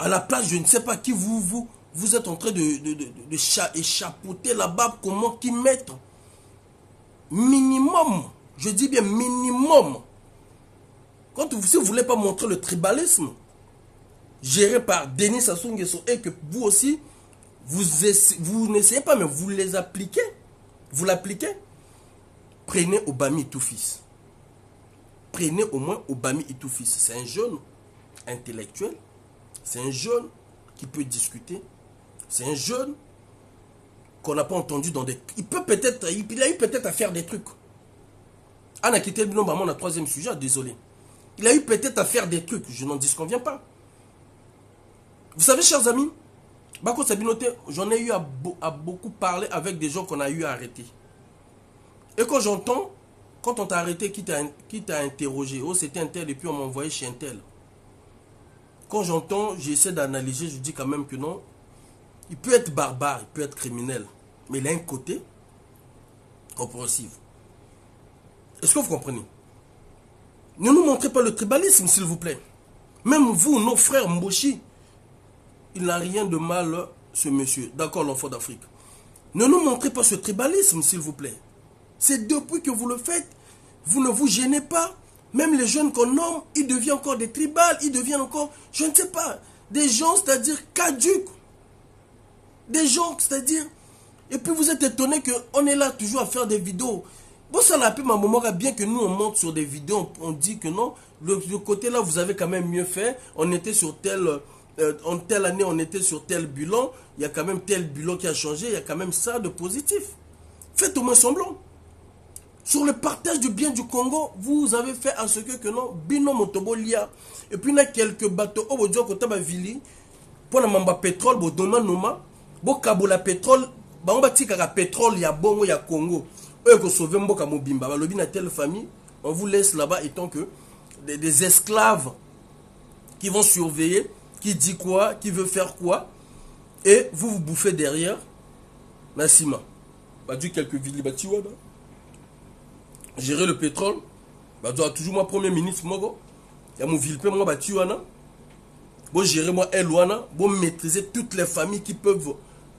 Speaker 1: à la place, je ne sais pas qui vous êtes en train de échappoter là-bas, comment qui mettre minimum, je dis bien minimum. Si vous ne voulez pas montrer le tribalisme géré par Denis Sassou Nguesso et que vous aussi, vous n'essayez pas, mais vous les appliquez. Vous l'appliquez? Prenez Obami Itoufis. Prenez au moins Obami Itoufis. C'est un jeune intellectuel. C'est un jeune qui peut discuter. C'est un jeune qu'on n'a pas entendu dans des... Il a eu peut-être à faire des trucs. On a quitté le nom, on a troisième sujet, désolé. Il a eu peut-être à faire des trucs. Je n'en disconviens pas. Vous savez, chers amis, Bako Sabinote, j'en ai eu à beaucoup parler avec des gens qu'on a eu à arrêter. Et quand j'entends, quand on t'a arrêté, qui t'a interrogé, oh c'était un tel, et puis on m'a envoyé chez un tel. Quand j'entends, j'essaie d'analyser, je dis quand même que non, il peut être barbare, il peut être criminel, mais il a un côté compréhensif. Est-ce que vous comprenez? Ne nous montrez pas le tribalisme, s'il vous plaît. Même vous, nos frères Mboshi, il n'a rien de mal, ce monsieur. D'accord, l'enfant d'Afrique. Ne nous montrez pas ce tribalisme, s'il vous plaît. C'est depuis que vous le faites, vous ne vous gênez pas. Même les jeunes qu'on nomme, ils deviennent encore des tribales, ils deviennent encore, je ne sais pas, des gens, c'est-à-dire caduques. Des gens, c'est-à-dire... Et puis vous êtes étonnés qu'on est là toujours à faire des vidéos. Bon, ça n'a pas ma maman, bien que nous, on monte sur des vidéos, on dit que non, le côté là, vous avez quand même mieux fait. On était sur en telle année, on était sur tel bilan. Il y a quand même tel bilan qui a changé. Il y a quand même ça de positif. Faites au moins semblant. Sur le partage du bien du Congo, vous avez fait à ce que non, Bino Motobolia. Et puis il y a quelques bateaux au Bodio Kotaba Vili. Pour la mamba pétrole, bo donna noma. Bo kabola pétrole. Ba on bati kaka pétrole, il y a Bongo, il y a Congo. Eux ko sauver Mboka Mobimba. Ba lobi na telle famille, on vous laisse là-bas étant que des esclaves qui vont surveiller, qui dit quoi, qui veut faire quoi. Et vous vous bouffez derrière. Nassima. Ba du quelques villes batiwada. Gérer le pétrole, bah doit toujours moi premier ministre moi il y a mon vilpe moi battu wana. Bon gérer moi Elwana, bon maîtriser toutes les familles qui peuvent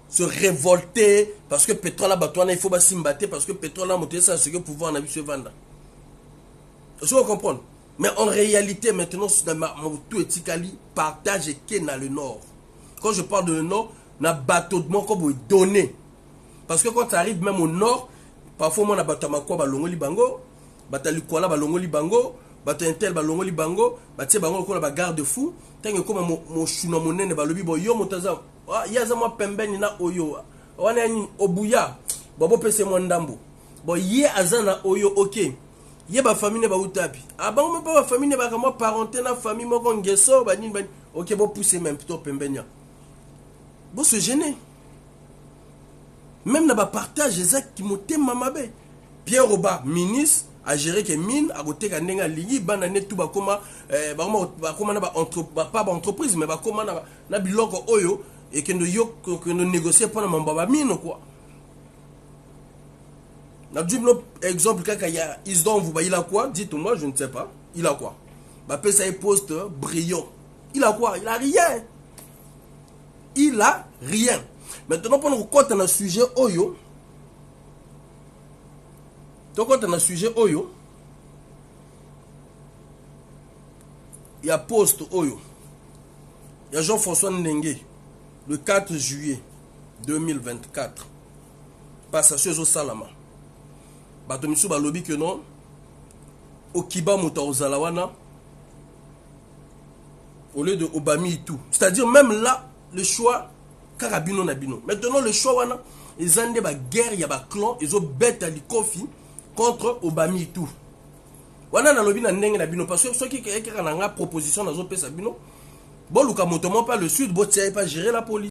Speaker 1: se révolter parce que pétrole là batouana il faut pas s'imbattre parce que pétrole là monter ça ce que pouvoir on a vu se vendre. Je veux comprendre. Mais en réalité maintenant tout etikali partage qui dans le nord. Quand je parle de le nord, na bateau de moi comme vous donner. Parce que quand ça arrive même au nord, parfois, on a batamakwa balongoli bango, batalikola balongoli bango, batantel balongoli bango, batie bango ko la garde fou, tant que comme mon chuna monene balobi bo yo motaza, yaza moi pembeni na oyo. Wana ni obuya, bobo pese mo ndambo. Bo ye azana oyo OK. Ye ba famille ba utapi. Ah bango me ba famille ba kama parenté na famille moko ngeso ba nini ba OK bo pousser même plutôt pembenya. Bon se gêner. Même dans le partage, exact qui monte mamabe. Pierre Roba, ministre, a géré que mine, a côté qu'à n'enga ligi, banane tout ba comment pas entreprise, mais ba comment na biloko oyo et que nous négocier pour la mamba mine quoi. N'a dit exemple quand il y a Isdon vous voyez là quoi, dites-moi, je ne sais pas, il a quoi. Bah ça est poste brillant. Il a quoi? Il a rien. Il a rien. Maintenant pour nous compte dans le sujet oyo. Donc quand on a sujet oyo, il y a poste oyo. Il y a Jean-François Ndenge le 4 juillet 2024. Passation au Salama. Batomisu balobi que non. Okiba Mouta Ozalawana. Au lieu de Obami et tout. C'est-à-dire même là, le choix, Karabino Nabino. Maintenant le choix, ils ont des guerres, il y a des clans, ils ont bête à l'ikofi contre Obami et tout. Wana na lobi na ndenge na bino parce que ceux qui ont une proposition dans un pays sabino, bon luka motomo pas le sud, bon tiens pas gérer la police.